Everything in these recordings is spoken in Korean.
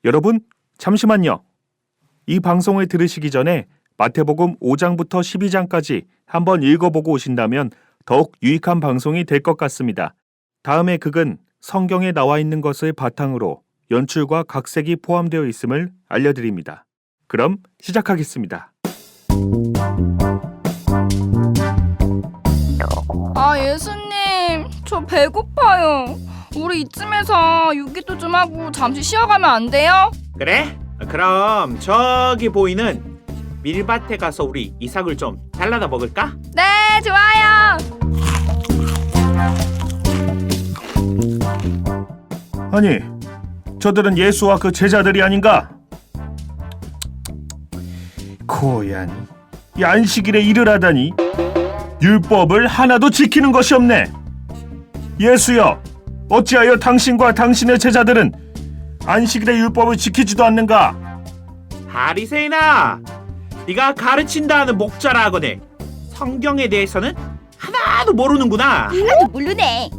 여러분, 잠시만요. 이 방송을 들으시기 전에 마태복음 5장부터 12장까지 한번 읽어보고 오신다면 더욱 유익한 방송이 될 것 같습니다. 다음의 극은 성경에 나와 있는 것을 바탕으로 연출과 각색이 포함되어 있음을 알려드립니다. 그럼 시작하겠습니다. 예수님, 저 배고파요. 우리 이쯤에서 유기도 좀 하고 잠시 쉬어가면 안 돼요? 그래? 그럼 저기 보이는 밀밭에 가서 우리 이삭을 좀 잘라다 먹을까? 네, 좋아요. 아니, 저들은 예수와 그 제자들이 아닌가? 고양이, 이 안식일에 일을 하다니 율법을 하나도 지키는 것이 없네. 예수여, 어찌하여 당신과 당신의 제자들은 안식일의 율법을 지키지도 않는가? 바리새인아, 네가 가르친다는 목자라 하거늘 성경에 대해서는 하나도 모르는구나. 하나도 모르네.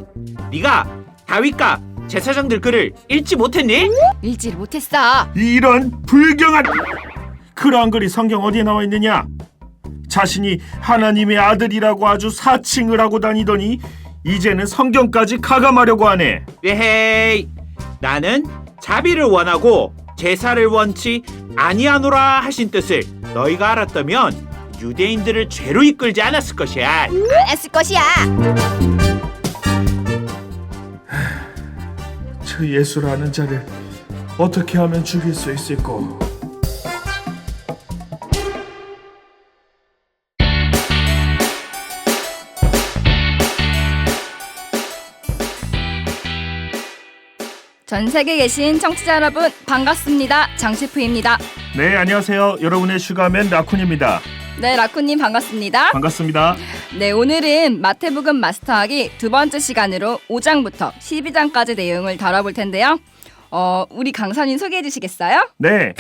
네가 다윗과 제사장들 글을 읽지 못했니? 읽지를 못했어. 이런 불경한 그러한 글이 성경 어디에 나와 있느냐? 자신이 하나님의 아들이라고 아주 사칭을 하고 다니더니 이제는 성경까지 가감하려고 하네. 에헤이, 나는 자비를 원하고 제사를 원치 아니하노라 하신 뜻을 너희가 알았다면 유대인들을 죄로 이끌지 않았을 것이야. 알았을 것이야. 저 예수라는 자를 어떻게 하면 죽일 수 있을까? 전 세계에 계신 청취자 여러분, 반갑습니다. 장시프입니다. 네, 안녕하세요. 여러분의 슈가맨 라쿤입니다. 네, 라쿤님 반갑습니다. 반갑습니다. 네, 오늘은 마태복음 마스터하기 두 번째 시간으로 5장부터 12장까지 내용을 다뤄볼 텐데요. 우리 강사님 소개해 주시겠어요? 네,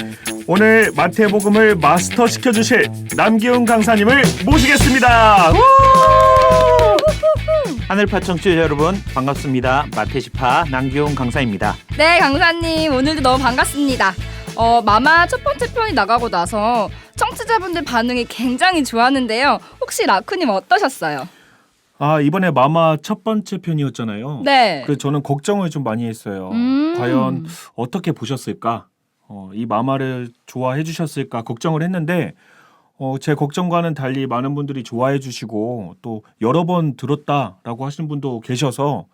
오늘 마태복음을 마스터 시켜주실 남기훈 강사님을 모시겠습니다. 하늘파 청취자 여러분 반갑습니다. 마태시파 남기훈 강사입니다. 네, 강사님 오늘도 너무 반갑습니다. 마마 첫 번째 편이 나가고 나서 청취자분들 반응이 굉장히 좋았는데요. 혹시 라쿠님 어떠셨어요? 이번에 마마 첫 번째 편이었잖아요. 네. 그래서 저는 걱정을 좀 많이 했어요. 과연 어떻게 보셨을까? 이 마마를 좋아해 주셨을까 걱정을 했는데 제 걱정과는 달리 많은 분들이 좋아해 주시고 또 여러 번 들었다라고 하시는 분도 계셔서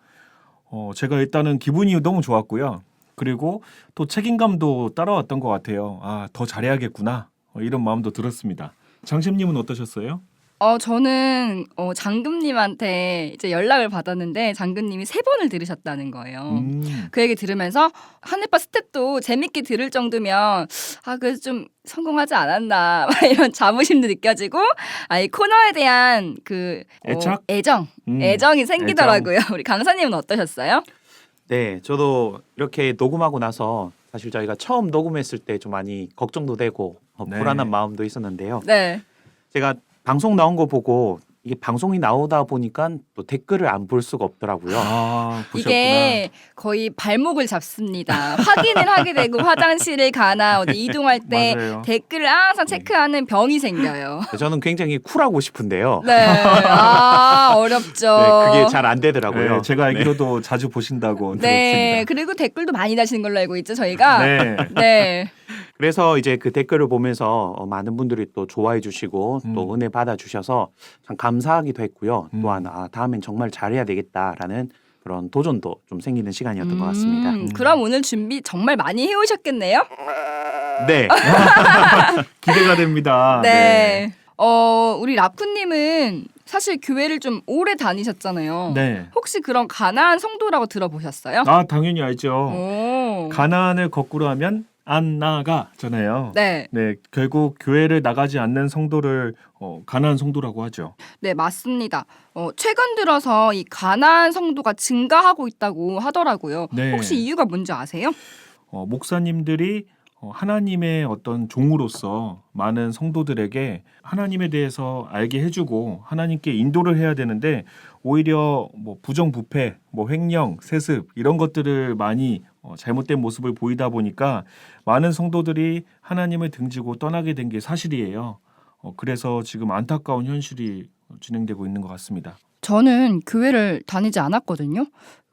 제가 일단은 기분이 너무 좋았고요. 그리고 또 책임감도 따라왔던 것 같아요. 더 잘해야겠구나. 이런 마음도 들었습니다. 장심님은 어떠셨어요? 저는 장금님한테 이제 연락을 받았는데 장금님이 3번을 들으셨다는 거예요. 그 얘기 들으면서 하늘파 스텝도 재밌게 들을 정도면 그래서 좀 성공하지 않았나 이런 자부심도 느껴지고 이 코너에 대한 그 애착? 애정이 생기더라고요. 우리 강사님은 어떠셨어요? 네, 저도 이렇게 녹음하고 나서 사실 저희가 처음 녹음했을 때 좀 많이 걱정도 되고 불안한 마음도 있었는데요. 네. 제가 방송 나온 거 보고 이게 방송이 나오다 보니까 또 댓글을 안 볼 수가 없더라고요. 보셨구나. 이게 거의 발목을 잡습니다. 확인을 하게 되고 화장실을 가나 어디 이동할 때 맞아요. 댓글을 항상 체크하는 병이 생겨요. 저는 굉장히 쿨하고 싶은데요. 네, 어렵죠. 네, 그게 잘 안 되더라고요. 네, 제가 알기로도 자주 보신다고 네, 들었습니다. 그리고 댓글도 많이 다시는 걸로 알고 있죠, 저희가. 네. 네. 그래서 이제 그 댓글을 보면서 많은 분들이 또 좋아해 주시고 또 은혜 받아 주셔서 참 감사하기도 했고요. 또한 다음엔 정말 잘해야 되겠다라는 그런 도전도 좀 생기는 시간이었던 것 같습니다. 그럼 오늘 준비 정말 많이 해오셨겠네요? 네. 기대가 됩니다. 네. 우리 라쿠님은 사실 교회를 좀 오래 다니셨잖아요. 네. 혹시 그런 가나안 성도라고 들어보셨어요? 당연히 알죠. 오. 가나안을 거꾸로 하면 안 나가잖아요. 네. 네, 결국 교회를 나가지 않는 성도를 가나안 성도라고 하죠. 네, 맞습니다. 최근 들어서 이 가나안 성도가 증가하고 있다고 하더라고요. 네. 혹시 이유가 뭔지 아세요? 목사님들이 하나님의 어떤 종으로서 많은 성도들에게 하나님에 대해서 알게 해주고 하나님께 인도를 해야 되는데 오히려 뭐 부정부패, 뭐 횡령, 세습 이런 것들을 많이 잘못된 모습을 보이다 보니까 많은 성도들이 하나님을 등지고 떠나게 된 게 사실이에요. 그래서 지금 안타까운 현실이 진행되고 있는 것 같습니다. 저는 교회를 다니지 않았거든요.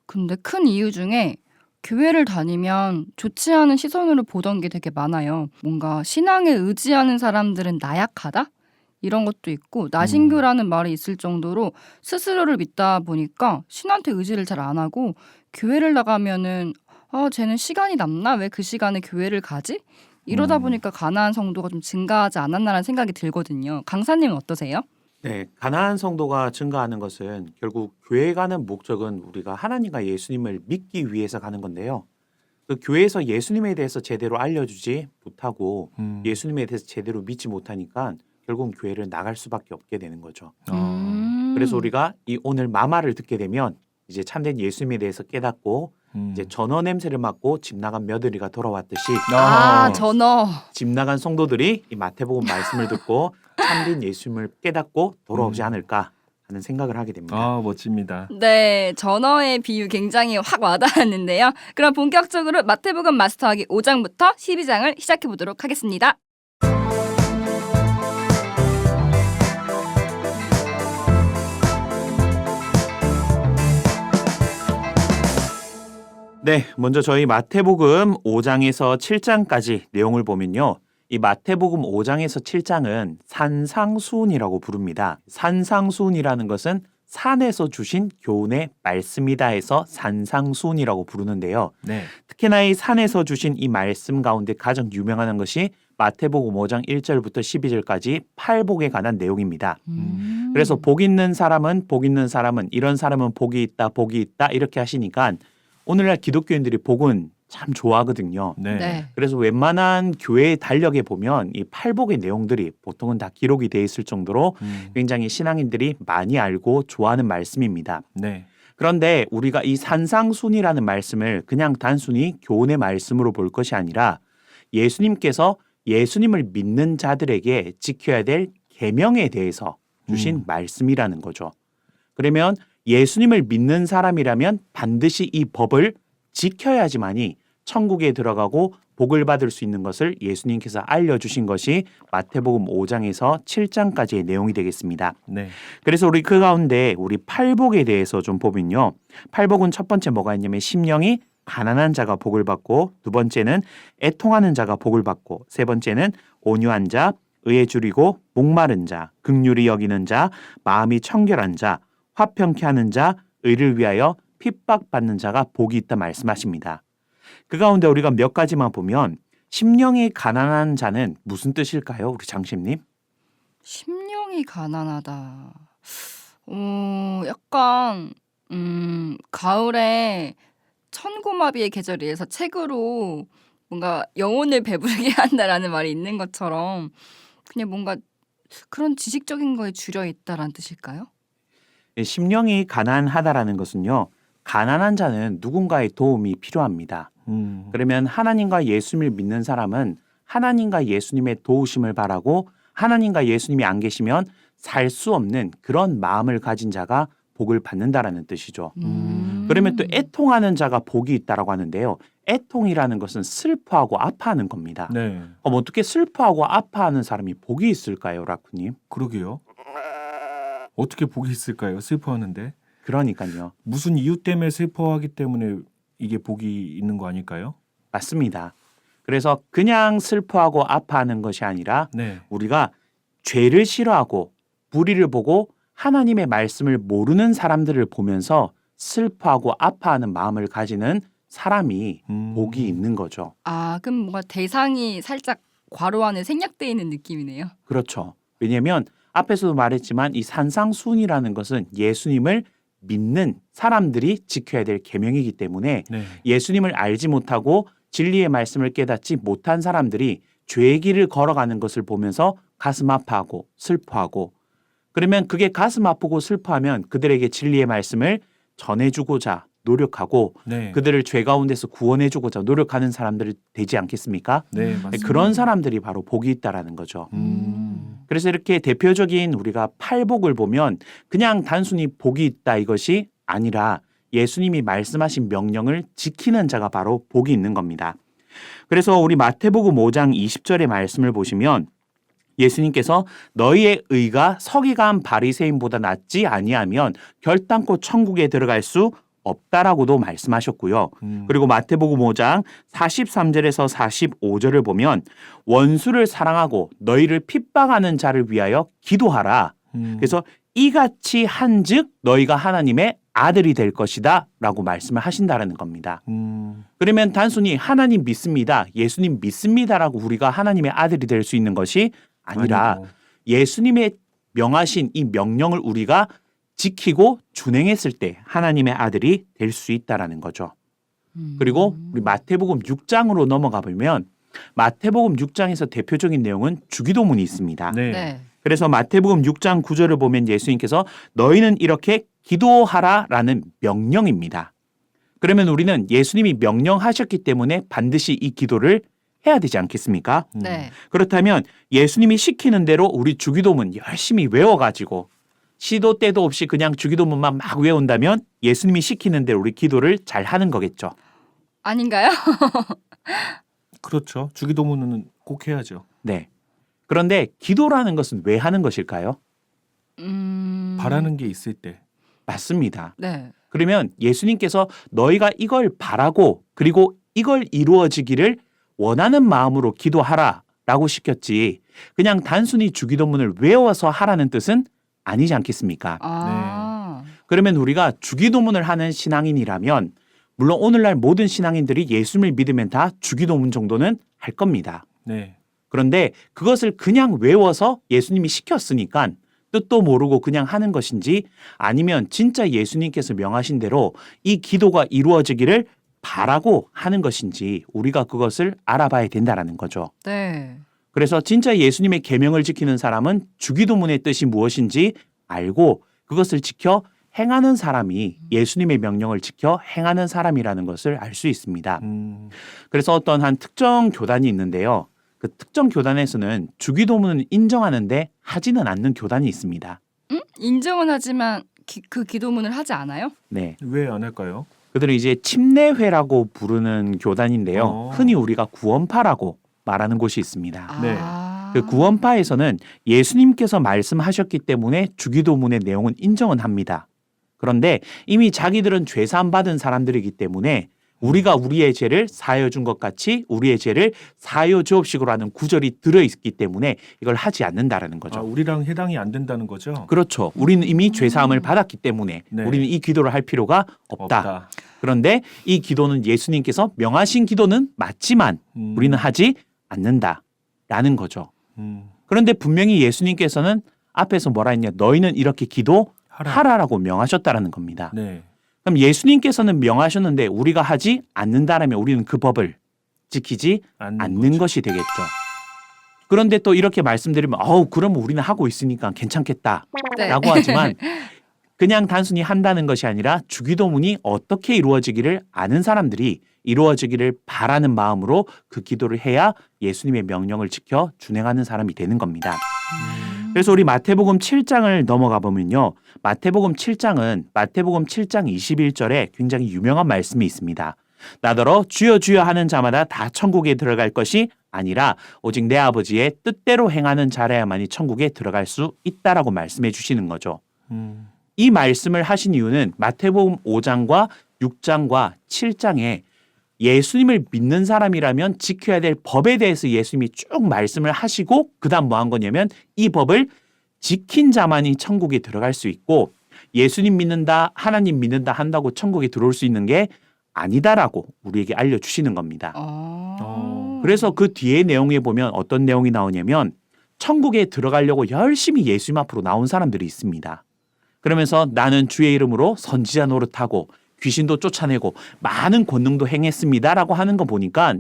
근데 큰 이유 중에 교회를 다니면 좋지 않은 시선으로 보던 게 되게 많아요. 뭔가 신앙에 의지하는 사람들은 나약하다? 이런 것도 있고 나신교라는 말이 있을 정도로 스스로를 믿다 보니까 신한테 의지를 잘 안 하고 교회를 나가면은 쟤는 시간이 남나? 왜 그 시간에 교회를 가지? 이러다 보니까 가나안 성도가 좀 증가하지 않았나라는 생각이 들거든요. 강사님은 어떠세요? 네, 가나안 성도가 증가하는 것은 결국 교회 가는 목적은 우리가 하나님과 예수님을 믿기 위해서 가는 건데요. 그 교회에서 예수님에 대해서 제대로 알려주지 못하고 예수님에 대해서 제대로 믿지 못하니까 결국은 교회를 나갈 수밖에 없게 되는 거죠. 그래서 우리가 이 오늘 마마를 듣게 되면 이제 참된 예수님에 대해서 깨닫고 이제 전어 냄새를 맡고 집 나간 며느리가 돌아왔듯이 전어. 집 나간 성도들이 이 마태복음 말씀을 듣고 참된 예수님을 깨닫고 돌아오지 않을까 하는 생각을 하게 됩니다. 멋집니다. 네, 전어의 비유 굉장히 확 와닿았는데요. 그럼 본격적으로 마태복음 마스터하기 5장부터 12장을 시작해 보도록 하겠습니다. 네, 먼저 저희 마태복음 5장에서 7장까지 내용을 보면요. 이 마태복음 5장에서 7장은 산상수훈이라고 부릅니다. 산상수훈이라는 것은 산에서 주신 교훈의 말씀이다 해서 산상수훈이라고 부르는데요. 네. 특히나 이 산에서 주신 이 말씀 가운데 가장 유명한 것이 마태복음 5장 1절부터 12절까지 팔복에 관한 내용입니다. 그래서 복 있는 사람은 이런 사람은 복이 있다 이렇게 하시니까 오늘날 기독교인들이 복은 참 좋아하거든요. 네. 그래서 웬만한 교회 달력에 보면 이 팔복의 내용들이 보통은 다 기록이 돼 있을 정도로 굉장히 신앙인들이 많이 알고 좋아하는 말씀입니다. 네. 그런데 우리가 이 산상순이라는 말씀을 그냥 단순히 교훈의 말씀으로 볼 것이 아니라 예수님께서 예수님을 믿는 자들에게 지켜야 될 계명에 대해서 주신 말씀이라는 거죠. 그러면 예수님을 믿는 사람이라면 반드시 이 법을 지켜야지만이 천국에 들어가고 복을 받을 수 있는 것을 예수님께서 알려주신 것이 마태복음 5장에서 7장까지의 내용이 되겠습니다. 네. 그래서 우리 그 가운데 우리 팔복에 대해서 좀 보면요. 팔복은 첫 번째 뭐가 있냐면 심령이 가난한 자가 복을 받고 두 번째는 애통하는 자가 복을 받고 세 번째는 온유한 자, 의에 줄이고 목마른 자, 긍휼히 여기는 자, 마음이 청결한 자, 화평케 하는 자, 의를 위하여 핍박받는 자가 복이 있다 말씀하십니다. 그 가운데 우리가 몇 가지만 보면 심령이 가난한 자는 무슨 뜻일까요? 우리 장심님? 심령이 가난하다. 약간 가을에 천고마비의 계절이라서 책으로 뭔가 영혼을 배부르게 한다라는 말이 있는 것처럼 그냥 뭔가 그런 지식적인 거에 줄여 있다라는 뜻일까요? 심령이 가난하다라는 것은요. 가난한 자는 누군가의 도움이 필요합니다. 그러면 하나님과 예수님을 믿는 사람은 하나님과 예수님의 도우심을 바라고 하나님과 예수님이 안 계시면 살 수 없는 그런 마음을 가진 자가 복을 받는다라는 뜻이죠. 그러면 또 애통하는 자가 복이 있다라고 하는데요. 애통이라는 것은 슬퍼하고 아파하는 겁니다. 네. 어떻게 슬퍼하고 아파하는 사람이 복이 있을까요, 라쿠님? 그러게요. 어떻게 복이 있을까요? 슬퍼하는데. 그러니까요. 무슨 이유 때문에 슬퍼하기 때문에 이게 복이 있는 거 아닐까요? 맞습니다. 그래서 그냥 슬퍼하고 아파하는 것이 아니라 네. 우리가 죄를 싫어하고 불의를 보고 하나님의 말씀을 모르는 사람들을 보면서 슬퍼하고 아파하는 마음을 가지는 사람이 복이 있는 거죠. 그럼 뭔가 대상이 살짝 괄호 안에 생략되어 있는 느낌이네요. 그렇죠. 왜냐하면 앞에서도 말했지만 이 산상순이라는 것은 예수님을 믿는 사람들이 지켜야 될 계명이기 때문에 네. 예수님을 알지 못하고 진리의 말씀을 깨닫지 못한 사람들이 죄의 길을 걸어가는 것을 보면서 가슴 아파하고 슬퍼하고 그러면 그게 가슴 아프고 슬퍼하면 그들에게 진리의 말씀을 전해주고자 노력하고 네. 그들을 죄 가운데서 구원해주고자 노력하는 사람들이 되지 않겠습니까? 네, 맞습니다. 그런 사람들이 바로 복이 있다라는 거죠. 그래서 이렇게 대표적인 우리가 팔복을 보면 그냥 단순히 복이 있다 이것이 아니라 예수님이 말씀하신 명령을 지키는 자가 바로 복이 있는 겁니다. 그래서 우리 마태복음 5장 20절의 말씀을 보시면 예수님께서 너희의 의가 서기관 바리새인보다 낫지 아니하면 결단코 천국에 들어갈 수 없다라고도 말씀하셨고요. 그리고 마태복음 5장 43절에서 45절을 보면 원수를 사랑하고 너희를 핍박하는 자를 위하여 기도하라. 그래서 이같이 한즉 너희가 하나님의 아들이 될 것이다 라고 말씀을 하신다라는 겁니다. 그러면 단순히 하나님 믿습니다, 예수님 믿습니다라고 우리가 하나님의 아들이 될 수 있는 것이 아니라 아니고. 예수님의 명하신 이 명령을 우리가 지키고 준행했을 때 하나님의 아들이 될 수 있다라는 거죠. 그리고 우리 마태복음 6장으로 넘어가 보면 마태복음 6장에서 대표적인 내용은 주기도문이 있습니다. 네. 네. 그래서 마태복음 6장 9절을 보면 예수님께서 너희는 이렇게 기도하라라는 명령입니다. 그러면 우리는 예수님이 명령하셨기 때문에 반드시 이 기도를 해야 되지 않겠습니까? 네. 그렇다면 예수님이 시키는 대로 우리 주기도문 열심히 외워가지고 시도 때도 없이 그냥 주기도문만 막 외운다면 예수님이 시키는 대로 우리 기도를 잘 하는 거겠죠. 아닌가요? 그렇죠. 주기도문은 꼭 해야죠. 네. 그런데 기도라는 것은 왜 하는 것일까요? 바라는 게 있을 때. 맞습니다. 네. 그러면 예수님께서 너희가 이걸 바라고 그리고 이걸 이루어지기를 원하는 마음으로 기도하라라고 시켰지 그냥 단순히 주기도문을 외워서 하라는 뜻은 아니지 않겠습니까? 아. 그러면 우리가 주기도문을 하는 신앙인이라면 물론 오늘날 모든 신앙인들이 예수님을 믿으면 다 주기도문 정도는 할 겁니다. 네. 그런데 그것을 그냥 외워서 예수님이 시켰으니까 뜻도 모르고 그냥 하는 것인지 아니면 진짜 예수님께서 명하신 대로 이 기도가 이루어지기를 바라고 하는 것인지 우리가 그것을 알아봐야 된다라는 거죠. 네. 그래서 진짜 예수님의 계명을 지키는 사람은 주기도문의 뜻이 무엇인지 알고 그것을 지켜 행하는 사람이 예수님의 명령을 지켜 행하는 사람이라는 것을 알 수 있습니다. 그래서 어떤 한 특정 교단이 있는데요. 그 특정 교단에서는 주기도문을 인정하는데 하지는 않는 교단이 있습니다. 인정은 하지만 그 기도문을 하지 않아요? 네. 왜 안 할까요? 그들은 이제 침례회라고 부르는 교단인데요. 흔히 우리가 구원파라고 말하는 곳이 있습니다. 네. 아. 그 구원파에서는 예수님께서 말씀하셨기 때문에 주기도문의 내용은 인정은 합니다. 그런데 이미 자기들은 죄사함 받은 사람들이기 때문에 우리가 우리의 죄를 사하여 준 것 같이 우리의 죄를 사하여 주옵시고로 하는 구절이 들어있기 때문에 이걸 하지 않는다라는 거죠. 아, 우리랑 해당이 안 된다는 거죠? 그렇죠. 우리는 이미 죄사함을 받았기 때문에 네. 우리는 이 기도를 할 필요가 없다. 없다. 그런데 이 기도는 예수님께서 명하신 기도는 맞지만 우리는 하지 않는다라는 거죠. 그런데 분명히 예수님께서는 앞에서 뭐라 했냐? 너희는 이렇게 기도하라라고 명하셨다라는 겁니다. 네. 그럼 예수님께서는 명하셨는데 우리가 하지 않는다라면 우리는 그 법을 지키지 않는 거죠. 것이 되겠죠. 그런데 또 이렇게 말씀드리면 그럼 우리는 하고 있으니까 괜찮겠다라고 네. 하지만 그냥 단순히 한다는 것이 아니라 주기도문이 어떻게 이루어지기를 아는 사람들이 이루어지기를 바라는 마음으로 그 기도를 해야 예수님의 명령을 지켜 준행하는 사람이 되는 겁니다. 그래서 우리 마태복음 7장을 넘어가 보면요. 마태복음 7장 21절에 굉장히 유명한 말씀이 있습니다. 나더러 주여 주여 하는 자마다 다 천국에 들어갈 것이 아니라 오직 내 아버지의 뜻대로 행하는 자라야만이 천국에 들어갈 수 있다라고 말씀해 주시는 거죠. 이 말씀을 하신 이유는 마태복음 5장과 6장과 7장에 예수님을 믿는 사람이라면 지켜야 될 법에 대해서 예수님이 쭉 말씀을 하시고 그다음 뭐 한 거냐면 이 법을 지킨 자만이 천국에 들어갈 수 있고 예수님 믿는다, 하나님 믿는다 한다고 천국에 들어올 수 있는 게 아니다라고 우리에게 알려주시는 겁니다. 그래서 그 뒤에 내용에 보면 어떤 내용이 나오냐면 천국에 들어가려고 열심히 예수님 앞으로 나온 사람들이 있습니다. 그러면서 나는 주의 이름으로 선지자 노릇하고 귀신도 쫓아내고 많은 권능도 행했습니다라고 하는 거 보니까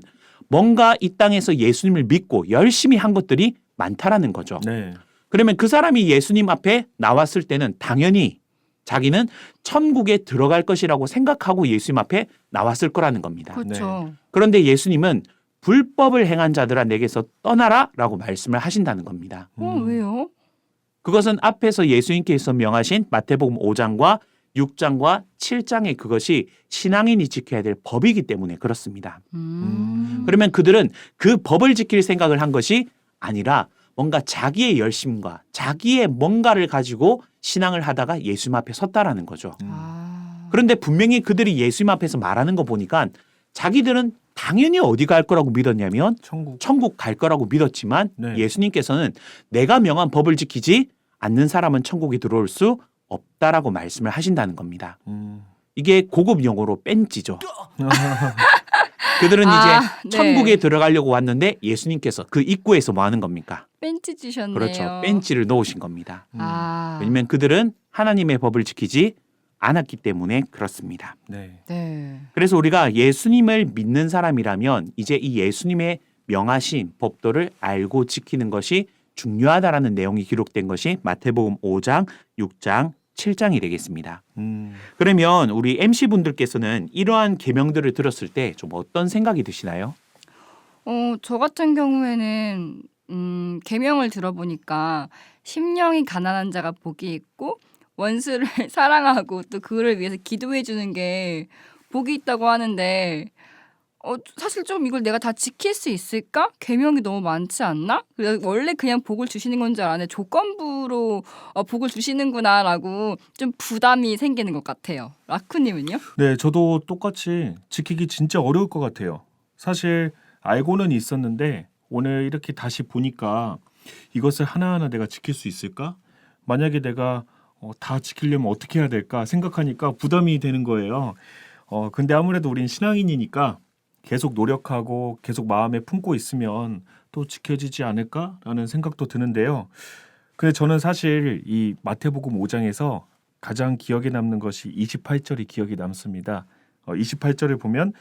뭔가 이 땅에서 예수님을 믿고 열심히 한 것들이 많다라는 거죠. 네. 그러면 그 사람이 예수님 앞에 나왔을 때는 당연히 자기는 천국에 들어갈 것이라고 생각하고 예수님 앞에 나왔을 거라는 겁니다. 그렇죠. 그런데 예수님은 불법을 행한 자들아 내게서 떠나라 라고 말씀을 하신다는 겁니다. 왜요? 그것은 앞에서 예수님께서 명하신 마태복음 5장과 6장과 7장의 그것이 신앙인이 지켜야 될 법이기 때문에 그렇습니다. 그러면 그들은 그 법을 지킬 생각을 한 것이 아니라 뭔가 자기의 열심과 자기의 뭔가를 가지고 신앙을 하다가 예수님 앞에 섰다라는 거죠. 그런데 분명히 그들이 예수님 앞에서 말하는 거 보니까 자기들은 당연히 어디 갈 거라고 믿었냐면 천국 갈 거라고 믿었지만 네. 예수님께서는 내가 명한 법을 지키지 않는 사람은 천국에 들어올 수 없다라고 말씀을 하신다는 겁니다. 이게 고급 용어로 뺀지죠. 그들은 이제 천국에 들어가려고 왔는데 예수님께서 그 입구에서 뭐 하는 겁니까? 벤치 주셨네요. 그렇죠. 벤치를 놓으신 겁니다. 아. 왜냐하면 그들은 하나님의 법을 지키지 않았기 때문에 그렇습니다. 네. 네. 그래서 우리가 예수님을 믿는 사람이라면 이제 이 예수님의 명하신 법도를 알고 지키는 것이 중요하다라는 내용이 기록된 것이 마태복음 5장, 6장, 7장이 되겠습니다. 그러면 우리 MC분들께서는 이러한 계명들을 들었을 때 좀 어떤 생각이 드시나요? 저 같은 경우에는 계명을 들어보니까 심령이 가난한 자가 복이 있고 원수를 사랑하고 또 그를 위해서 기도해 주는 게 복이 있다고 하는데 사실 좀 이걸 내가 다 지킬 수 있을까? 계명이 너무 많지 않나? 원래 그냥 복을 주시는 건 줄 알았는데 조건부로 복을 주시는구나라고 좀 부담이 생기는 것 같아요. 라쿠님은요? 네, 저도 똑같이 지키기 진짜 어려울 것 같아요. 사실 알고는 있었는데 오늘 이렇게 다시 보니까 이것을 하나하나 내가 지킬 수 있을까? 만약에 내가 다 지키려면 어떻게 해야 될까 생각하니까 부담이 되는 거예요. 근데 아무래도 우린 신앙인이니까 계속 노력하고 계속 마음에 품고 있으면 또 지켜지지 않을까라는 생각도 드는데요. 근데 저는 사실 이 마태복음 5장에서 가장 기억에 남는 것이 28절이 기억에 남습니다. 28절을 보면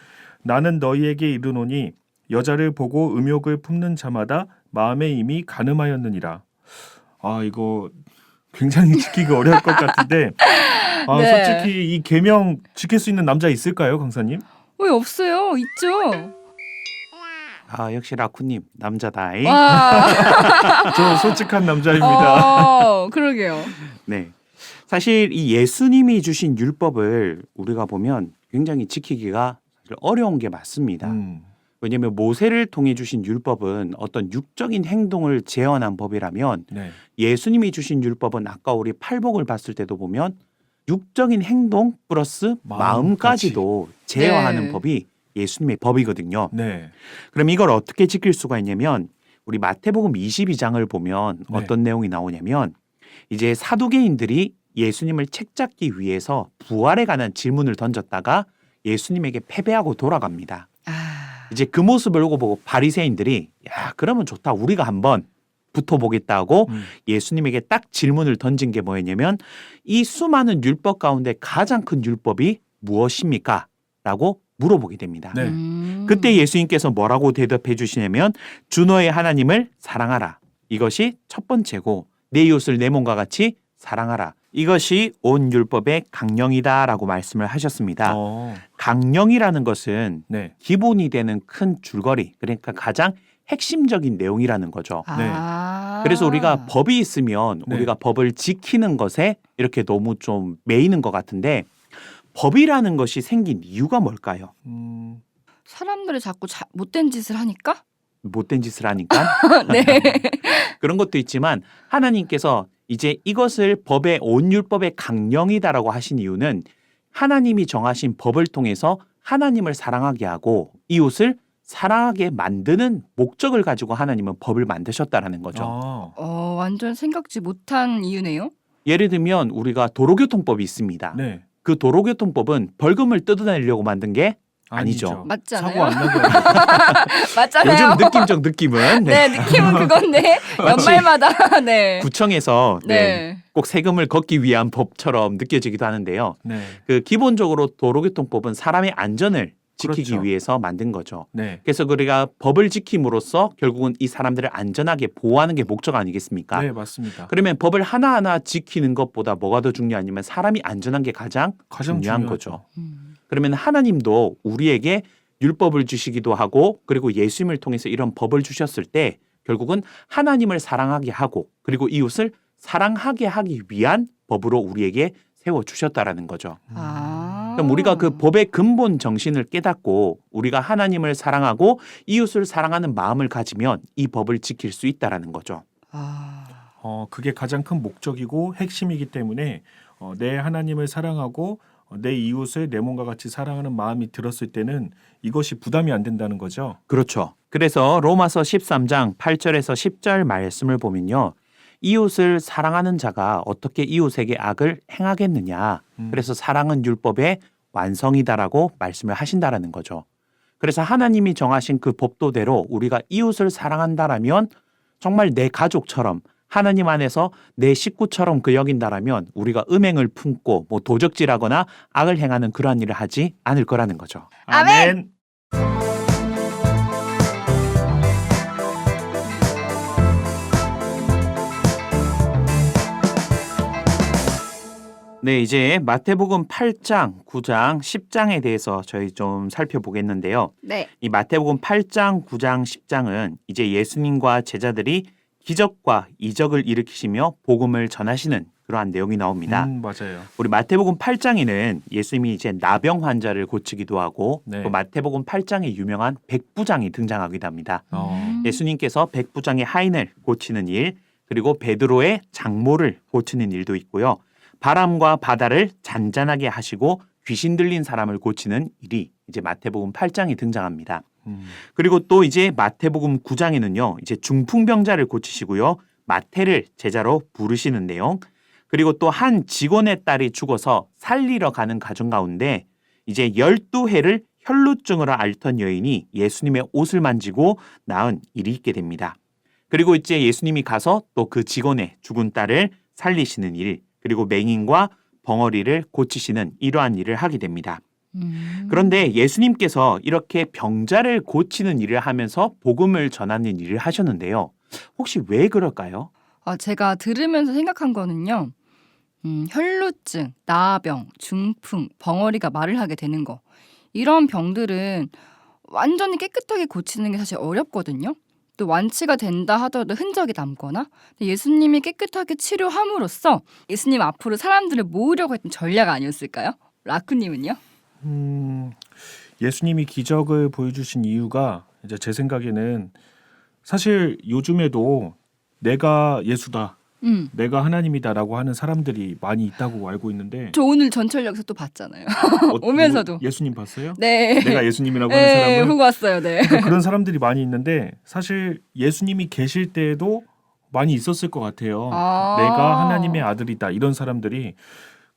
나는 너희에게 이르노니 여자를 보고 음욕을 품는 자마다 마음에 이미 가늠하였느니라. 이거 굉장히 지키기 어려울 것 같은데 네. 솔직히 이 계명 지킬 수 있는 남자 있을까요, 강사님? 왜 없어요? 있죠. 역시 라쿠님 남자다. 와. 저 솔직한 남자입니다. 그러게요. 네. 사실 이 예수님이 주신 율법을 우리가 보면 굉장히 지키기가 사실 어려운 게 맞습니다. 왜냐하면 모세를 통해 주신 율법은 어떤 육적인 행동을 제어한 법이라면 네. 예수님이 주신 율법은 아까 우리 팔복을 봤을 때도 보면 육적인 행동 플러스 마음까지도 제어하는 네. 법이 예수님의 법이거든요. 네. 그럼 이걸 어떻게 지킬 수가 있냐면 우리 마태복음 22장을 보면 네. 어떤 내용이 나오냐면 이제 사두개인들이 예수님을 책잡기 위해서 부활에 관한 질문을 던졌다가 예수님에게 패배하고 돌아갑니다. 이제 그 모습을 보고 바리새인들이 야 그러면 좋다 우리가 한번 붙어보겠다고 예수님에게 딱 질문을 던진 게 뭐였냐면 이 수많은 율법 가운데 가장 큰 율법이 무엇입니까? 라고 물어보게 됩니다. 네. 그때 예수님께서 뭐라고 대답해 주시냐면 주 너의 하나님을 사랑하라. 이것이 첫 번째고 내 이웃을 내 몸과 같이 사랑하라. 이것이 온 율법의 강령이다라고 말씀을 하셨습니다. 강령이라는 것은 네. 기본이 되는 큰 줄거리 그러니까 가장 핵심적인 내용이라는 거죠. 그래서 우리가 법이 있으면 네. 우리가 법을 지키는 것에 이렇게 너무 좀 매이는 것 같은데 법이라는 것이 생긴 이유가 뭘까요? 사람들이 자꾸 못된 짓을 하니까? 못된 짓을 하니까 네. 그런 것도 있지만 하나님께서 이제 이것을 법의 온 율법의 강령이다라고 하신 이유는 하나님이 정하신 법을 통해서 하나님을 사랑하게 하고 이웃을 사랑하게 만드는 목적을 가지고 하나님은 법을 만드셨다라는 거죠. 완전 생각지 못한 이유네요. 예를 들면 우리가 도로교통법이 있습니다. 네. 그 도로교통법은 벌금을 뜯어내려고 만든 게 아니죠. 맞지 사고 않아요? 안 나게 맞잖아요. 요즘 느낌적 느낌은 네, 느낌은 그건데 연말마다 네. 구청에서 네. 꼭 세금을 걷기 위한 법처럼 느껴지기도 하는데요. 네. 그 기본적으로 도로교통법은 사람의 안전을 지키기 그렇죠. 위해서 만든 거죠. 네. 그래서 우리가 법을 지킴으로써 결국은 이 사람들을 안전하게 보호하는 게 목적 아니겠습니까? 네, 맞습니다. 그러면 법을 하나하나 지키는 것보다 뭐가 더 중요하냐면 사람이 안전한 게 가장 중요한 중요하죠. 거죠. 그러면 하나님도 우리에게 율법을 주시기도 하고 그리고 예수님을 통해서 이런 법을 주셨을 때 결국은 하나님을 사랑하게 하고 그리고 이웃을 사랑하게 하기 위한 법으로 우리에게 세워주셨다라는 거죠. 그럼 우리가 그 법의 근본 정신을 깨닫고 우리가 하나님을 사랑하고 이웃을 사랑하는 마음을 가지면 이 법을 지킬 수 있다라는 거죠. 그게 가장 큰 목적이고 핵심이기 때문에 내 하나님을 사랑하고 내 이웃을 내 몸과 같이 사랑하는 마음이 들었을 때는 이것이 부담이 안 된다는 거죠. 그렇죠. 그래서 로마서 13장 8절에서 10절 말씀을 보면요. 이웃을 사랑하는 자가 어떻게 이웃에게 악을 행하겠느냐. 그래서 사랑은 율법의 완성이다라고 말씀을 하신다라는 거죠. 그래서 하나님이 정하신 그 법도대로 우리가 이웃을 사랑한다라면 정말 내 가족처럼 하나님 안에서 내 식구처럼 그 여긴다라면 우리가 음행을 품고 뭐 도적질하거나 악을 행하는 그러한 일을 하지 않을 거라는 거죠. 아멘. 네, 이제 마태복음 8장, 9장, 10장에 대해서 저희 좀 살펴보겠는데요. 네. 이 마태복음 8장, 9장, 10장은 이제 예수님과 제자들이 기적과 이적을 일으키시며 복음을 전하시는 그러한 내용이 나옵니다. 맞아요. 우리 마태복음 8장에는 예수님이 이제 나병 환자를 고치기도 하고 네. 또 마태복음 8장에 유명한 백부장이 등장하기도 합니다. 예수님께서 백부장의 하인을 고치는 일, 그리고 베드로의 장모를 고치는 일도 있고요. 바람과 바다를 잔잔하게 하시고 귀신 들린 사람을 고치는 일이 이제 마태복음 8장에 등장합니다. 그리고 또 이제 마태복음 9장에는요. 이제 중풍병자를 고치시고요. 마태를 제자로 부르시는 내용. 그리고 또 한 직원의 딸이 죽어서 살리러 가는 가정 가운데 이제 12해를 혈루증으로 앓던 여인이 예수님의 옷을 만지고 나은 일이 있게 됩니다. 그리고 이제 예수님이 가서 또 그 직원의 죽은 딸을 살리시는 일, 그리고 맹인과 벙어리를 고치시는 이러한 일을 하게 됩니다. 그런데 예수님께서 이렇게 병자를 고치는 일을 하면서 복음을 전하는 일을 하셨는데요. 혹시 왜 그럴까요? 제가 들으면서 생각한 거는요. 혈루증, 나병, 중풍, 벙어리가 말을 하게 되는 거. 이런 병들은 완전히 깨끗하게 고치는 게 사실 어렵거든요. 또 완치가 된다 하더라도 흔적이 남거나 예수님이 깨끗하게 치료함으로써 예수님 앞으로 사람들을 모으려고 했던 전략 아니었을까요? 라쿠님은요? 예수님이 기적을 보여주신 이유가 이제 제 생각에는 사실 요즘에도 내가 예수다, 내가 하나님이다라고 하는 사람들이 많이 있다고 알고 있는데 저 오늘 전철역에서 또 봤잖아요. 오면서도. 예수님 봤어요? 네. 내가 예수님이라고 하는 네, 사람을 보고 왔어요. 네. 그런 사람들이 많이 있는데 사실 예수님이 계실 때에도 많이 있었을 것 같아요. 내가 하나님의 아들이다 이런 사람들이.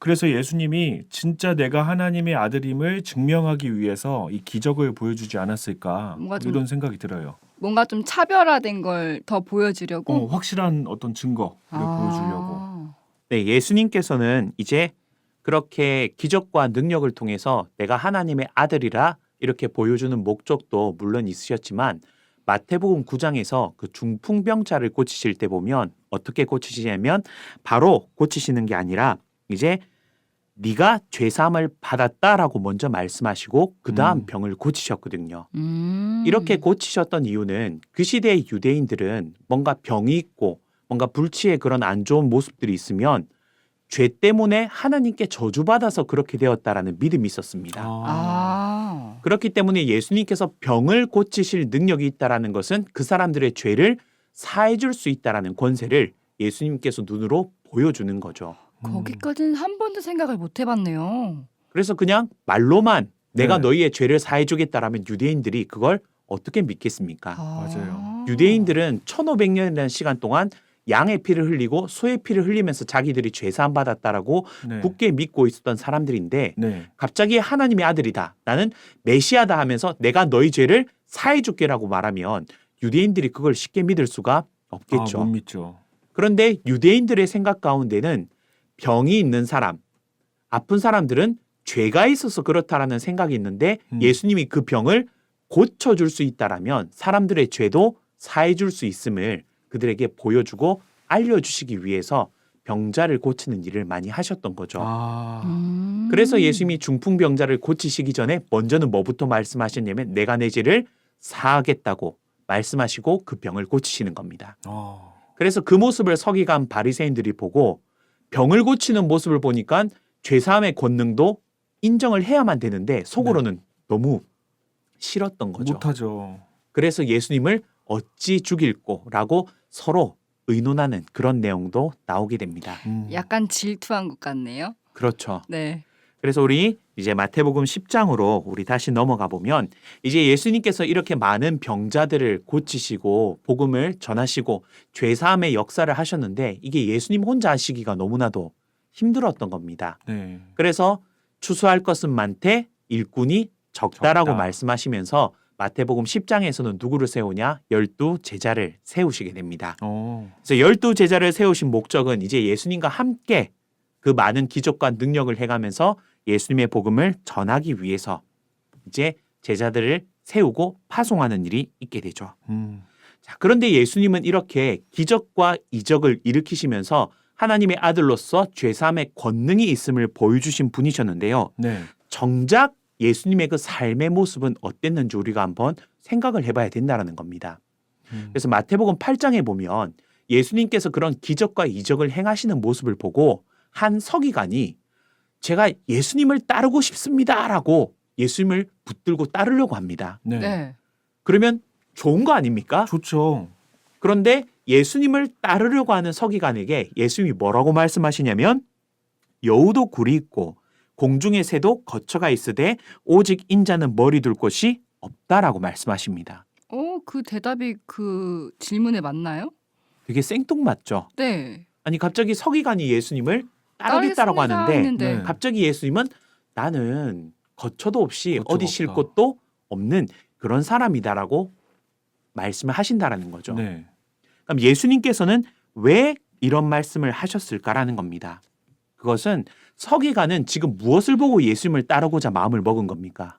그래서 예수님이 진짜 내가 하나님의 아들임을 증명하기 위해서 이 기적을 보여주지 않았을까 이런 생각이 들어요. 뭔가 좀 차별화된 걸 더 보여주려고 확실한 어떤 증거를 보여주려고. 네, 예수님께서는 이제 그렇게 기적과 능력을 통해서 내가 하나님의 아들이라 이렇게 보여주는 목적도 물론 있으셨지만 마태복음 9장에서 그 중풍병자를 고치실 때 보면 어떻게 고치시냐면 바로 고치시는 게 아니라 이제 네가 죄사함을 받았다라고 먼저 말씀하시고 그 다음 병을 고치셨거든요. 이렇게 고치셨던 이유는 그 시대의 유대인들은 뭔가 병이 있고 뭔가 불치의 그런 안 좋은 모습들이 있으면 죄 때문에 하나님께 저주받아서 그렇게 되었다라는 믿음이 있었습니다. 그렇기 때문에 예수님께서 병을 고치실 능력이 있다라는 것은 그 사람들의 죄를 사해줄 수 있다라는 권세를 예수님께서 눈으로 보여주는 거죠. 거기까지는 한 번도 생각을 못 해봤네요. 그래서 그냥 말로만 내가 네. 너희의 죄를 사해주겠다라면 유대인들이 그걸 어떻게 믿겠습니까? 맞아요. 유대인들은 1500년이라는 시간 동안 양의 피를 흘리고 소의 피를 흘리면서 자기들이 죄사함 받았다라고 네. 굳게 믿고 있었던 사람들인데 네. 갑자기 하나님의 아들이다. 나는 메시아다 하면서 내가 너희 죄를 사해줄게라고 말하면 유대인들이 그걸 쉽게 믿을 수가 없겠죠. 못 믿죠. 그런데 유대인들의 생각 가운데는 병이 있는 사람, 아픈 사람들은 죄가 있어서 그렇다라는 생각이 있는데 예수님이 그 병을 고쳐줄 수 있다라면 사람들의 죄도 사해줄 수 있음을 그들에게 보여주고 알려주시기 위해서 병자를 고치는 일을 많이 하셨던 거죠. 그래서 예수님이 중풍병자를 고치시기 전에 먼저는 뭐부터 말씀하셨냐면 내가 내 죄를 사하겠다고 말씀하시고 그 병을 고치시는 겁니다. 그래서 그 모습을 서기관 바리새인들이 보고 병을 고치는 모습을 보니까 죄사함의 권능도 인정을 해야만 되는데 속으로는 너무 싫었던 거죠. 못하죠. 그래서 예수님을 어찌 죽일꼬라고 서로 의논하는 그런 내용도 나오게 됩니다. 약간 질투한 것 같네요. 그렇죠. 네. 그래서 우리 이제 마태복음 10장으로 우리 다시 넘어가 보면 이제 예수님께서 이렇게 많은 병자들을 고치시고 복음을 전하시고 죄사함의 역사를 하셨는데 이게 예수님 혼자 하시기가 너무나도 힘들었던 겁니다. 네. 그래서 추수할 것은 많되 일꾼이 적다라고 적다. 말씀하시면서 마태복음 10장에서는 누구를 세우냐? 12 제자를 세우시게 됩니다. 그래서 12 제자를 세우신 목적은 이제 예수님과 함께 그 많은 기적과 능력을 행하면서 예수님의 복음을 전하기 위해서 이제 제자들을 세우고 파송하는 일이 있게 되죠. 자, 그런데 예수님은 이렇게 기적과 이적을 일으키시면서 하나님의 아들로서 죄사함의 권능이 있음을 보여주신 분이셨는데요. 네. 정작 예수님의 그 삶의 모습은 어땠는지 우리가 한번 생각을 해봐야 된다는 겁니다. 그래서 마태복음 8장에 보면 예수님께서 그런 기적과 이적을 행하시는 모습을 보고 한 서기관이 제가 예수님을 따르고 싶습니다라고 예수님을 붙들고 따르려고 합니다. 네. 네. 그러면 좋은 거 아닙니까? 좋죠. 그런데 예수님을 따르려고 하는 서기관에게 예수님이 뭐라고 말씀하시냐면 여우도 굴이 있고 공중의 새도 거처가 있으되 오직 인자는 머리 둘 곳이 없다라고 말씀하십니다. 그 대답이 그 질문에 맞나요? 되게 생뚱맞죠? 네. 아니 갑자기 서기관이 예수님을 따르겠다라고 따르겠습니다 하는데 했는데. 네. 갑자기 예수님은 나는 거처도 없이 거처가 어디 쉴 없다. 곳도 없는 그런 사람이다라고 말씀을 하신다라는 거죠. 네. 그럼 예수님께서는 왜 이런 말씀을 하셨을까라는 겁니다. 그것은 서기관은 지금 무엇을 보고 예수님을 따르고자 마음을 먹은 겁니까?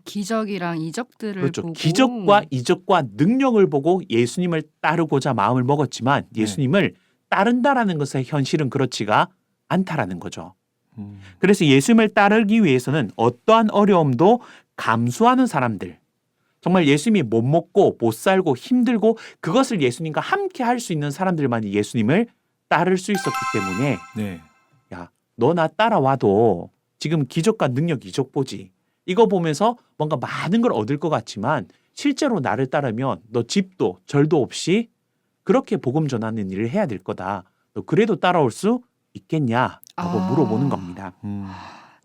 기적이랑 이적들을 그렇죠. 보고 기적과 이적과 능력을 보고 예수님을 따르고자 마음을 먹었지만 네. 예수님을 따른다라는 것의 현실은 그렇지가 않다라는 거죠. 음. 그래서 예수님을 따르기 위해서는 어떠한 어려움도 감수하는 사람들, 정말 예수님이 못 먹고 못 살고 힘들고 그것을 예수님과 함께 할 수 있는 사람들만이 예수님을 따를 수 있었기 때문에 네. 야, 너 나 따라와도 지금 기적과 능력 이적 보지. 이거 보면서 뭔가 많은 걸 얻을 것 같지만 실제로 나를 따르면 너 집도 절도 없이 그렇게 복음 전하는 일을 해야 될 거다. 너 그래도 따라올 수 있겠냐라고 물어보는 겁니다.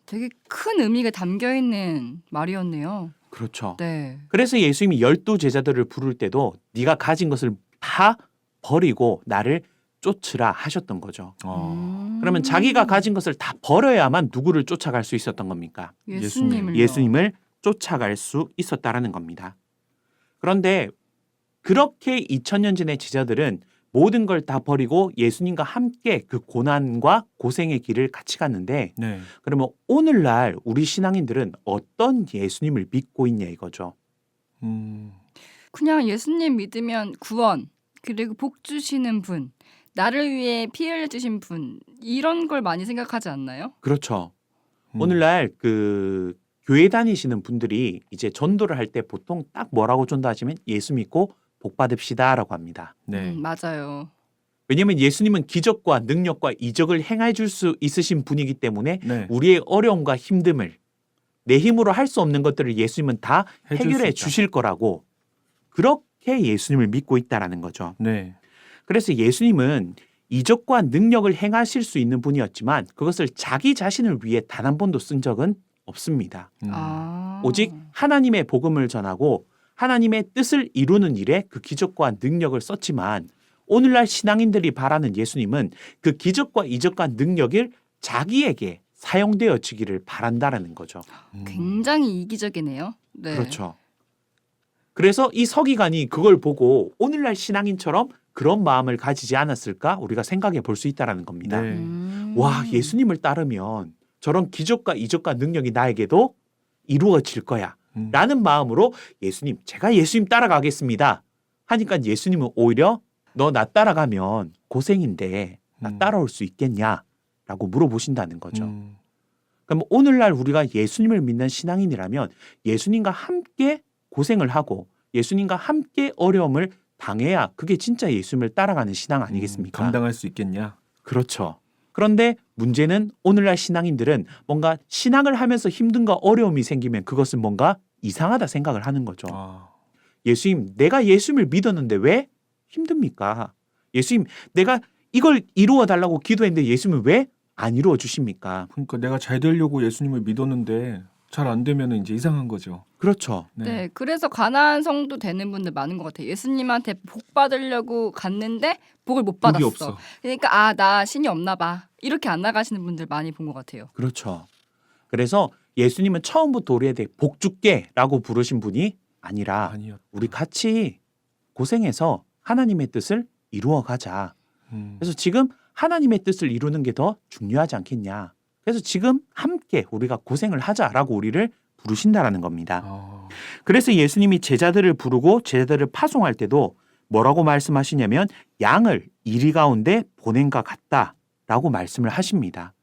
되게 큰 의미가 담겨 있는 말이었네요. 그렇죠. 네. 그래서 예수님이 12 제자들을 부를 때도 네가 가진 것을 다 버리고 나를 쫓으라 하셨던 거죠. 그러면 자기가 가진 것을 다 버려야만 누구를 쫓아갈 수 있었던 겁니까? 예수님을요. 예수님을 쫓아갈 수 있었다라는 겁니다. 그런데 그렇게 2000년 전의 제자들은 모든 걸 다 버리고 예수님과 함께 그 고난과 고생의 길을 같이 갔는데 네. 그러면 오늘날 우리 신앙인들은 어떤 예수님을 믿고 있냐 이거죠. 그냥 예수님 믿으면 구원 그리고 복 주시는 분 나를 위해 피 흘려주신 분 이런 걸 많이 생각하지 않나요? 그렇죠. 오늘날 그 교회 다니시는 분들이 이제 전도를 할 때 보통 딱 뭐라고 전도하시면 예수 믿고 복 받읍시다라고 합니다. 네. 맞아요. 왜냐하면 예수님은 기적과 능력과 이적을 행해 줄 수 있으신 분이기 때문에 네. 우리의 어려움과 힘듦을 내 힘으로 할 수 없는 것들을 예수님은 다 해줄 수 해결해 있다. 주실 거라고 그렇게 예수님을 믿고 있다라는 거죠. 네. 그래서 예수님은 이적과 능력을 행하실 수 있는 분이었지만 그것을 자기 자신을 위해 단 한 번도 쓴 적은 없습니다. 오직 하나님의 복음을 전하고 하나님의 뜻을 이루는 일에 그 기적과 능력을 썼지만 오늘날 신앙인들이 바라는 예수님은 그 기적과 이적과 능력을 자기에게 사용되어지기를 바란다라는 거죠. 굉장히 이기적이네요. 네. 그렇죠. 그래서 이 서기관이 그걸 보고 오늘날 신앙인처럼 그런 마음을 가지지 않았을까 우리가 생각해 볼 수 있다라는 겁니다. 네. 와, 예수님을 따르면 저런 기적과 이적과 능력이 나에게도 이루어질 거야. 라는 마음으로 예수님, 제가 예수님 따라가겠습니다. 하니까 예수님은 오히려 너 나 따라가면 고생인데 나 따라올 수 있겠냐? 라고 물어보신다는 거죠. 그럼 오늘날 우리가 예수님을 믿는 신앙인이라면 예수님과 함께 고생을 하고 예수님과 함께 어려움을 당해야 그게 진짜 예수님을 따라가는 신앙 아니겠습니까? 감당할 수 있겠냐? 그렇죠. 그런데 문제는 오늘날 신앙인들은 뭔가 신앙을 하면서 힘든가 어려움이 생기면 그것은 뭔가 이상하다 생각을 하는 거죠. 예수님, 내가 예수님을 믿었는데 왜 힘듭니까? 예수님, 내가 이걸 이루어 달라고 기도했는데 예수님은 왜 안 이루어 주십니까? 그러니까 내가 잘 되려고 예수님을 믿었는데 잘 안 되면 이제 이상한 거죠. 그렇죠. 네, 그래서 가나안 성도 되는 분들 많은 것 같아요. 예수님한테 복 받으려고 갔는데 복을 못 복이 받았어. 없어. 그러니까 나 신이 없나 봐. 이렇게 안 나가시는 분들 많이 본 것 같아요. 그렇죠. 그래서 예수님은 처음부터 우리에 대해 복 줄게라고 부르신 분이 아니라 아니요. 우리 같이 고생해서 하나님의 뜻을 이루어 가자. 그래서 지금 하나님의 뜻을 이루는 게 더 중요하지 않겠냐. 그래서 지금 함께 우리가 고생을 하자라고 우리를 부르신다라는 겁니다. 그래서 예수님이 제자들을 부르고 제자들을 파송할 때도 뭐라고 말씀하시냐면 양을 이리 가운데 보낸과 같다라고 말씀을 하십니다.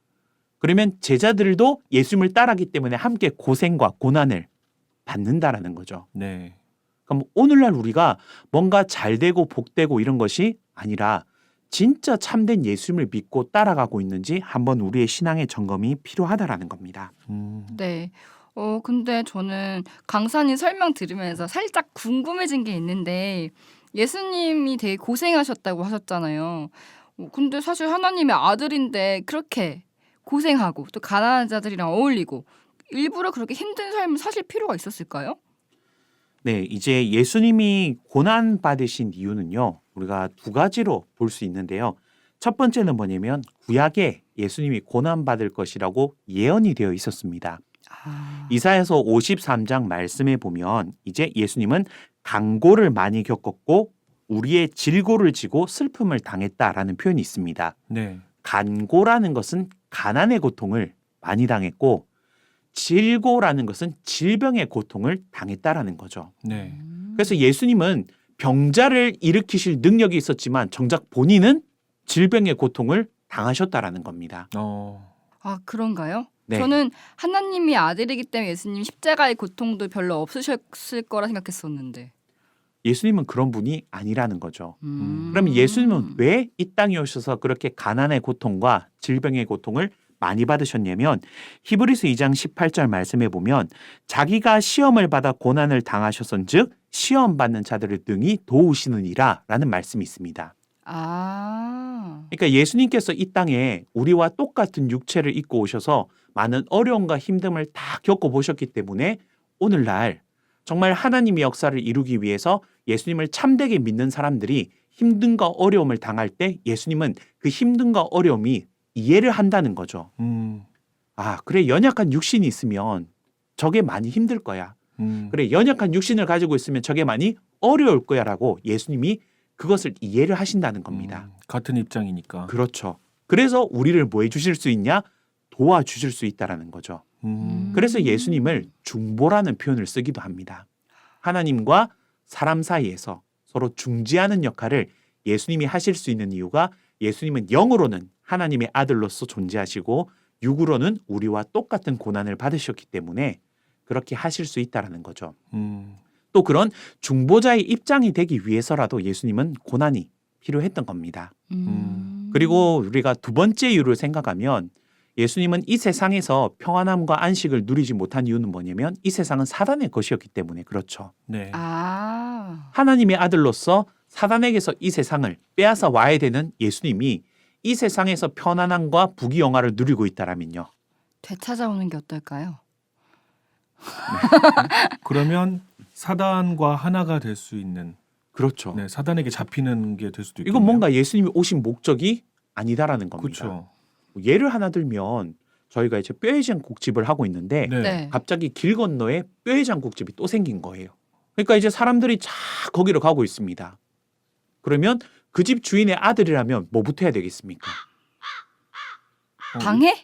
그러면 제자들도 예수님을 따르기 때문에 함께 고생과 고난을 받는다라는 거죠. 네. 그럼 오늘날 우리가 뭔가 잘 되고 복되고 이런 것이 아니라 진짜 참된 예수님을 믿고 따라가고 있는지 한번 우리의 신앙의 점검이 필요하다라는 겁니다. 네. 근데 저는 강사님 설명 들으면서 살짝 궁금해진 게 있는데 예수님이 되게 고생하셨다고 하셨잖아요. 근데 사실 하나님의 아들인데 그렇게 고생하고 또 가난한 자들이랑 어울리고 일부러 그렇게 힘든 삶을 사실 필요가 있었을까요? 네, 이제 예수님이 고난 받으신 이유는요. 우리가 두 가지로 볼 수 있는데요. 첫 번째는 뭐냐면 구약에 예수님이 고난 받을 것이라고 예언이 되어 있었습니다. 이사야서 53장 말씀에 보면 이제 예수님은 강고를 많이 겪었고 우리의 질고를 지고 슬픔을 당했다라는 표현이 있습니다. 네. 간고라는 것은 가난의 고통을 많이 당했고 질고라는 것은 질병의 고통을 당했다라는 거죠. 네. 그래서 예수님은 병자를 일으키실 능력이 있었지만 정작 본인은 질병의 고통을 당하셨다라는 겁니다. 그런가요? 네. 저는 하나님이 아들이기 때문에 예수님 십자가의 고통도 별로 없으셨을 거라 생각했었는데. 예수님은 그런 분이 아니라는 거죠. 그러면 예수님은 왜 이 땅에 오셔서 그렇게 가난의 고통과 질병의 고통을 많이 받으셨냐면 히브리서 2장 18절 말씀에 보면 자기가 시험을 받아 고난을 당하셨은즉 시험 받는 자들을 능히 도우시느니라 라는 말씀이 있습니다. 그러니까 예수님께서 이 땅에 우리와 똑같은 육체를 입고 오셔서 많은 어려움과 힘듦을 다 겪어보셨기 때문에 오늘날 정말 하나님의 역사를 이루기 위해서 예수님을 참되게 믿는 사람들이 힘듦과 어려움을 당할 때 예수님은 그 힘듦과 어려움이 이해를 한다는 거죠. 그래 연약한 육신이 있으면 저게 많이 힘들 거야. 그래 연약한 육신을 가지고 있으면 저게 많이 어려울 거야 라고 예수님이 그것을 이해를 하신다는 겁니다. 같은 입장이니까. 그렇죠. 그래서 우리를 뭐 해주실 수 있냐? 도와주실 수 있다라는 거죠. 그래서 예수님을 중보라는 표현을 쓰기도 합니다. 하나님과 사람 사이에서 서로 중지하는 역할을 예수님이 하실 수 있는 이유가 예수님은 영으로는 하나님의 아들로서 존재하시고 육으로는 우리와 똑같은 고난을 받으셨기 때문에 그렇게 하실 수 있다라는 거죠. 또 그런 중보자의 입장이 되기 위해서라도 예수님은 고난이 필요했던 겁니다. 그리고 우리가 두 번째 이유를 생각하면 예수님은 이 세상에서 평안함과 안식을 누리지 못한 이유는 뭐냐면 이 세상은 사단의 것이었기 때문에 그렇죠. 네. 하나님의 아들로서 사단에게서 이 세상을 빼앗아 와야 되는 예수님이 이 세상에서 편안함과 부귀영화를 누리고 있다라면요. 되찾아오는 게 어떨까요? 그러면 사단과 하나가 될 수 있는. 그렇죠. 네, 사단에게 잡히는 게 될 수도 있고. 이건 뭔가 예수님이 오신 목적이 아니다라는 겁니다. 그렇죠. 예를 하나 들면 저희가 이제 뼈의 장국집을 하고 있는데 네. 갑자기 길 건너에 뼈의 장국집이 또 생긴 거예요. 그러니까 이제 사람들이 쫙 거기로 가고 있습니다. 그러면 그 집 주인의 아들이라면 뭐부터 해야 되겠습니까? 방해?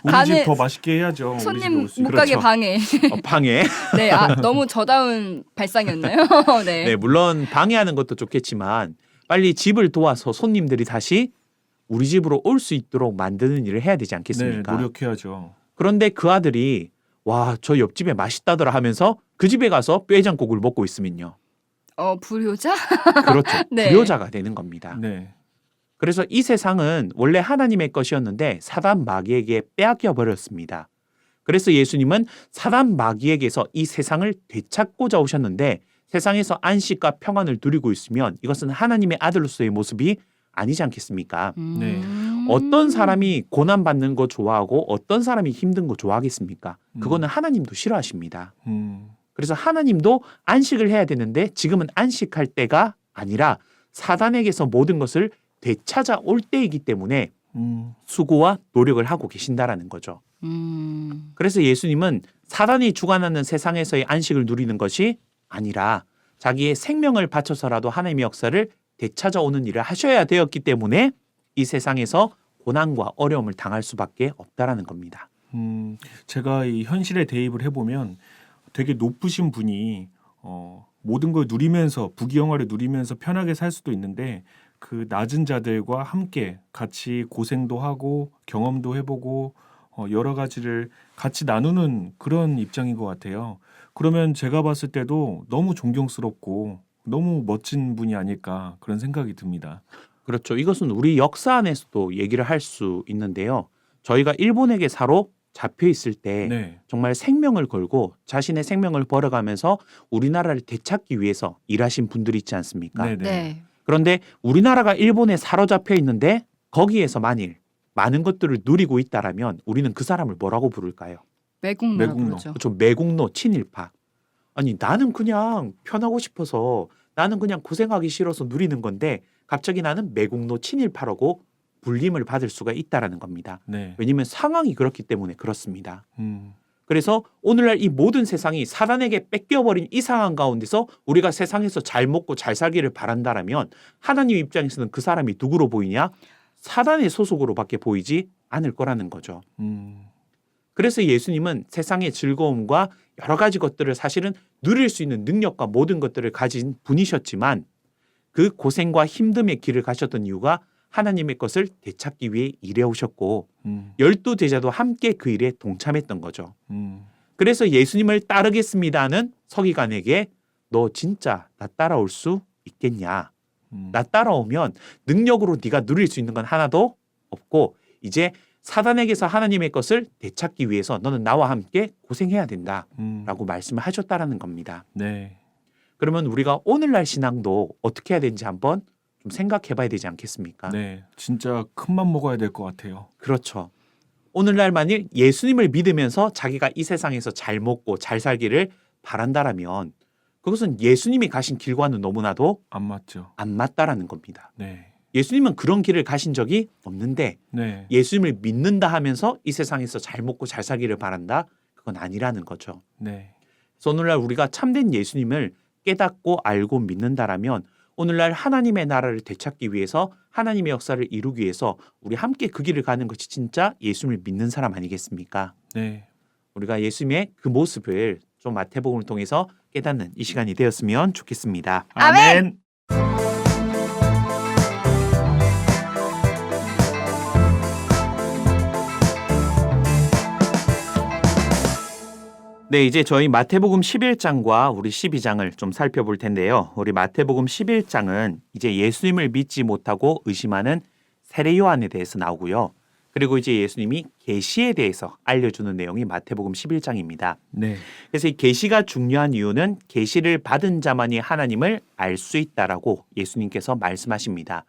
우리 집 더 맛있게 해야죠. 우리 집에 손님 올 수 못 있게. 가게 그렇죠. 방해. 방해. 네, 너무 저다운 발상이었나요? 네. 네, 물론 방해하는 것도 좋겠지만 빨리 집을 도와서 손님들이 다시 우리 집으로 올 수 있도록 만드는 일을 해야 되지 네, 않겠습니까? 노력해야죠. 그런데 그 아들이 와, 저 옆집에 맛있다더라 하면서 그 집에 가서 뼈해장국을 먹고 있으면요. 불효자? 그렇죠. 네. 불효자가 되는 겁니다. 네. 그래서 이 세상은 원래 하나님의 것이었는데 사단 마귀에게 빼앗겨 버렸습니다. 그래서 예수님은 사단 마귀에게서 이 세상을 되찾고자 오셨는데 세상에서 안식과 평안을 누리고 있으면 이것은 하나님의 아들로서의 모습이 아니지 않겠습니까? 네. 어떤 사람이 고난받는 거 좋아하고 어떤 사람이 힘든 거 좋아하겠습니까? 그거는 하나님도 싫어하십니다. 그래서 하나님도 안식을 해야 되는데 지금은 안식할 때가 아니라 사단에게서 모든 것을 되찾아올 때이기 때문에 수고와 노력을 하고 계신다라는 거죠. 그래서 예수님은 사단이 주관하는 세상에서의 안식을 누리는 것이 아니라 자기의 생명을 바쳐서라도 하나님의 역사를 되찾아오는 일을 하셔야 되었기 때문에 이 세상에서 고난과 어려움을 당할 수밖에 없다라는 겁니다. 제가 이 현실에 대입을 해보면 되게 높으신 분이 모든 걸 누리면서 부귀영화를 누리면서 편하게 살 수도 있는데 그 낮은 자들과 함께 같이 고생도 하고 경험도 해보고 여러 가지를 같이 나누는 그런 입장인 것 같아요. 그러면 제가 봤을 때도 너무 존경스럽고 너무 멋진 분이 아닐까 그런 생각이 듭니다. 그렇죠. 이것은 우리 역사 안에서도 얘기를 할 수 있는데요. 저희가 일본에게 사로 잡혀 있을 때 네. 정말 생명을 걸고 자신의 생명을 벌어가면서 우리나라를 되찾기 위해서 일하신 분들이 있지 않습니까? 네네. 네. 그런데 우리나라가 일본에 사로잡혀 있는데 거기에서 만일 많은 것들을 누리고 있다라면 우리는 그 사람을 뭐라고 부를까요? 매국노라고 매국노. 그러죠. 그렇죠. 매국노, 친일파. 아니 나는 그냥 편하고 싶어서 나는 그냥 고생하기 싫어서 누리는 건데 갑자기 나는 매국노, 친일파라고 불림을 받을 수가 있다라는 겁니다. 네. 왜냐하면 상황이 그렇기 때문에 그렇습니다. 음. 그래서 오늘날 이 모든 세상이 사단에게 뺏겨버린 이 상황 가운데서 우리가 세상에서 잘 먹고 잘 살기를 바란다라면 하나님 입장에서는 그 사람이 누구로 보이냐? 사단의 소속으로밖에 보이지 않을 거라는 거죠. 그래서 예수님은 세상의 즐거움과 여러 가지 것들을 사실은 누릴 수 있는 능력과 모든 것들을 가진 분이셨지만 그 고생과 힘듦의 길을 가셨던 이유가 하나님의 것을 되찾기 위해 일해 오셨고 12제자도 함께 그 일에 동참했던 거죠. 그래서 예수님을 따르겠습니다는 서기관에게 너 진짜 나 따라올 수 있겠냐? 나 따라오면 능력으로 네가 누릴 수 있는 건 하나도 없고 이제 사단에게서 하나님의 것을 되찾기 위해서 너는 나와 함께 고생해야 된다라고 말씀을 하셨다라는 겁니다. 네. 그러면 우리가 오늘날 신앙도 어떻게 해야 되는지 한번 좀 생각해 봐야 되지 않겠습니까? 네. 진짜 큰맘 먹어야 될 것 같아요. 그렇죠. 오늘날 만일 예수님을 믿으면서 자기가 이 세상에서 잘 먹고 잘 살기를 바란다라면 그것은 예수님이 가신 길과는 너무나도 안 맞죠. 안 맞다라는 겁니다. 네. 예수님은 그런 길을 가신 적이 없는데 네. 예수님을 믿는다 하면서 이 세상에서 잘 먹고 잘 살기를 바란다? 그건 아니라는 거죠. 네. 그래서 오늘날 우리가 참된 예수님을 깨닫고 알고 믿는다라면 오늘날 하나님의 나라를 되찾기 위해서 하나님의 역사를 이루기 위해서 우리 함께 그 길을 가는 것이 진짜 예수님을 믿는 사람 아니겠습니까? 네. 우리가 예수님의 그 모습을 좀 마태복음을 통해서 깨닫는 이 시간이 되었으면 좋겠습니다. 아멘. 네, 이제 저희 마태복음 11장과 우리 12장을 좀 살펴볼 텐데요. 우리 마태복음 11장은 이제 예수님을 믿지 못하고 의심하는 세례 요한에 대해서 나오고요. 그리고 이제 예수님이 계시에 대해서 알려주는 내용이 마태복음 11장입니다. 네. 그래서 이 계시가 중요한 이유는 계시를 받은 자만이 하나님을 알 수 있다라고 예수님께서 말씀하십니다.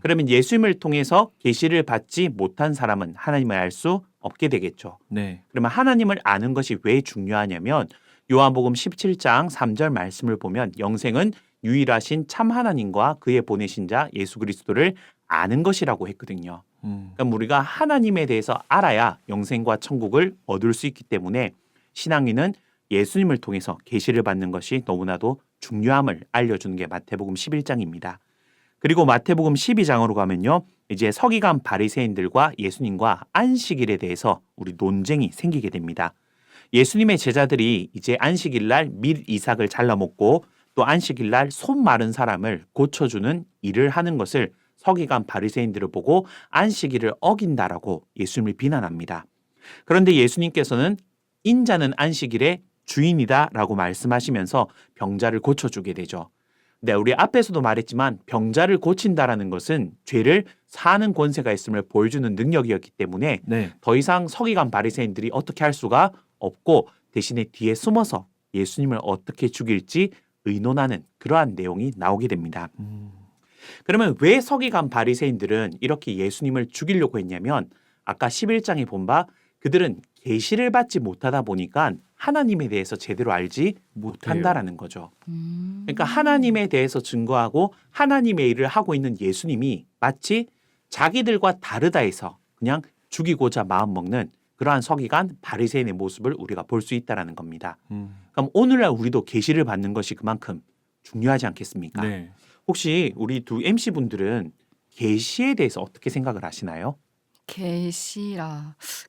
그러면 예수님을 통해서 계시를 받지 못한 사람은 하나님을 알 수 없게 되겠죠. 네. 그러면 하나님을 아는 것이 왜 중요하냐면 요한복음 17장 3절 말씀을 보면 영생은 유일하신 참 하나님과 그의 보내신 자 예수 그리스도를 아는 것이라고 했거든요. 그러니까 우리가 하나님에 대해서 알아야 영생과 천국을 얻을 수 있기 때문에 신앙인은 예수님을 통해서 계시를 받는 것이 너무나도 중요함을 알려주는 게 마태복음 11장입니다. 그리고 마태복음 12장으로 가면요. 이제 서기관 바리새인들과 예수님과 안식일에 대해서 우리 논쟁이 생기게 됩니다. 예수님의 제자들이 이제 안식일 날 밀 이삭을 잘라 먹고 또 안식일 날 손 마른 사람을 고쳐주는 일을 하는 것을 서기관 바리새인들을 보고 안식일을 어긴다라고 예수님을 비난합니다. 그런데 예수님께서는 인자는 안식일의 주인이다라고 말씀하시면서 병자를 고쳐주게 되죠. 네, 우리 앞에서도 말했지만 병자를 고친다라는 것은 죄를 사하는 권세가 있음을 보여주는 능력이었기 때문에 네. 더 이상 서기관 바리새인들이 어떻게 할 수가 없고 대신에 뒤에 숨어서 예수님을 어떻게 죽일지 의논하는 그러한 내용이 나오게 됩니다. 그러면 왜 서기관 바리새인들은 이렇게 예수님을 죽이려고 했냐면 아까 11장에 본 바 그들은 계시를 받지 못하다 보니까 하나님에 대해서 제대로 알지 못한다라는 거죠. 그러니까 하나님에 대해서 증거하고 하나님의 일을 하고 있는 예수님이 마치 자기들과 다르다 해서 그냥 죽이고자 마음먹는 그러한 서기관 바리새인의 모습을 우리가 볼 수 있다라는 겁니다. 그럼 오늘날 우리도 계시를 받는 것이 그만큼 중요하지 않겠습니까? 네. 혹시 우리 두 MC분들은 계시에 대해서 어떻게 생각을 하시나요?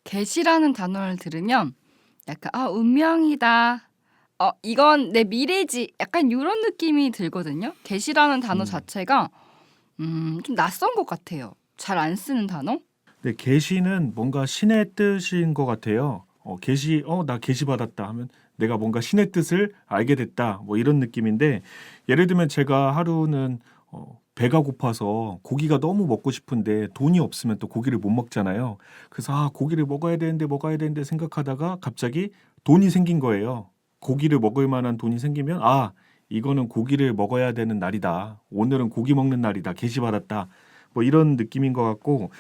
계시라는 단어를 들으면 약간 운명이다. 이건 내 미래지. 약간 이런 느낌이 들거든요. 계시라는 단어 자체가 좀 낯선 것 같아요. 잘 안 쓰는 단어? 네, 계시는 뭔가 신의 뜻인 것 같아요. 계시, 나 계시 받았다 하면 내가 뭔가 신의 뜻을 알게 됐다. 뭐 이런 느낌인데 예를 들면 제가 하루는 배가 고파서 고기가 너무 먹고 싶은데 돈이 없으면 또 고기를 못 먹잖아요. 그래서 고기를 먹어야 되는데 생각하다가 갑자기 돈이 생긴 거예요. 고기를 먹을 만한 돈이 생기면 이거는 고기를 먹어야 되는 날이다. 오늘은 고기 먹는 날이다. 계시 받았다. 뭐 이런 느낌인 것 같고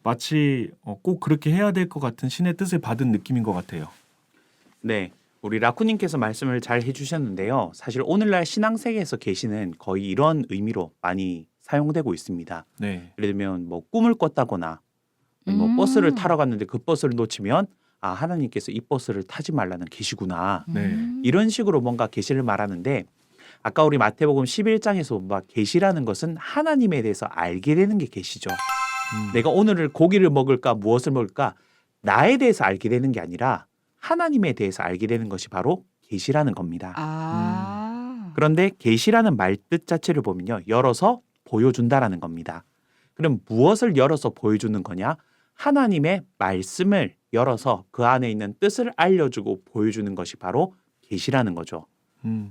마치 꼭 그렇게 해야 될 것 같은 신의 뜻을 받은 느낌인 것 같아요. 네, 우리 라쿠님께서 말씀을 잘 해주셨는데요. 사실 오늘날 신앙세계에서 계시는 거의 이런 의미로 많이 사용되고 있습니다. 네. 예를 들면 뭐 꿈을 꿨다거나 뭐 버스를 타러 갔는데 그 버스를 놓치면 하나님께서 이 버스를 타지 말라는 계시구나. 네. 이런 식으로 뭔가 계시를 말하는데 아까 우리 마태복음 11장에서 뭔가 계시라는 것은 하나님에 대해서 알게 되는 게 계시죠. 내가 오늘을 고기를 먹을까 무엇을 먹을까 나에 대해서 알게 되는 게 아니라 하나님에 대해서 알게 되는 것이 바로 계시라는 겁니다. 그런데 계시라는 말뜻 자체를 보면요. 열어서 보여준다라는 겁니다. 그럼 무엇을 열어서 보여주는 거냐? 하나님의 말씀을 열어서 그 안에 있는 뜻을 알려주고 보여주는 것이 바로 계시라는 거죠.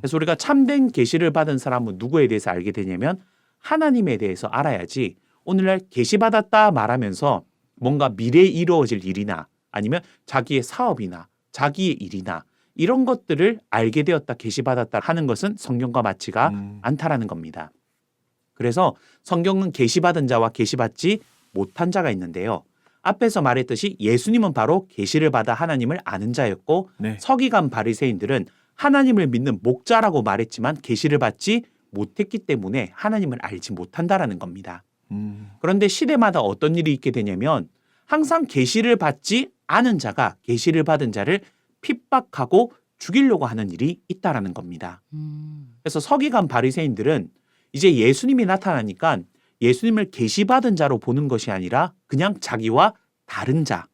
그래서 우리가 참된 계시를 받은 사람은 누구에 대해서 알게 되냐면 하나님에 대해서 알아야지 오늘날 계시받았다 말하면서 뭔가 미래에 이루어질 일이나 아니면 자기의 사업이나 자기의 일이나 이런 것들을 알게 되었다 계시받았다 하는 것은 성경과 맞지가 않다라는 겁니다. 그래서 성경은 계시받은 자와 계시받지 못한 자가 있는데요. 앞에서 말했듯이 예수님은 바로 계시를 받아 하나님을 아는 자였고 네. 서기관 바리새인들은 하나님을 믿는 목자라고 말했지만 계시를 받지 못했기 때문에 하나님을 알지 못한다라는 겁니다. 그런데 시대마다 어떤 일이 있게 되냐면 항상 계시를 받지 않은 자가 계시를 받은 자를 핍박하고 죽이려고 하는 일이 있다라는 겁니다. 그래서 서기관 바리새인들은 이제 예수님이 나타나니까 예수님을 계시받은 자로 보는 것이 아니라 그냥 자기와 다른 자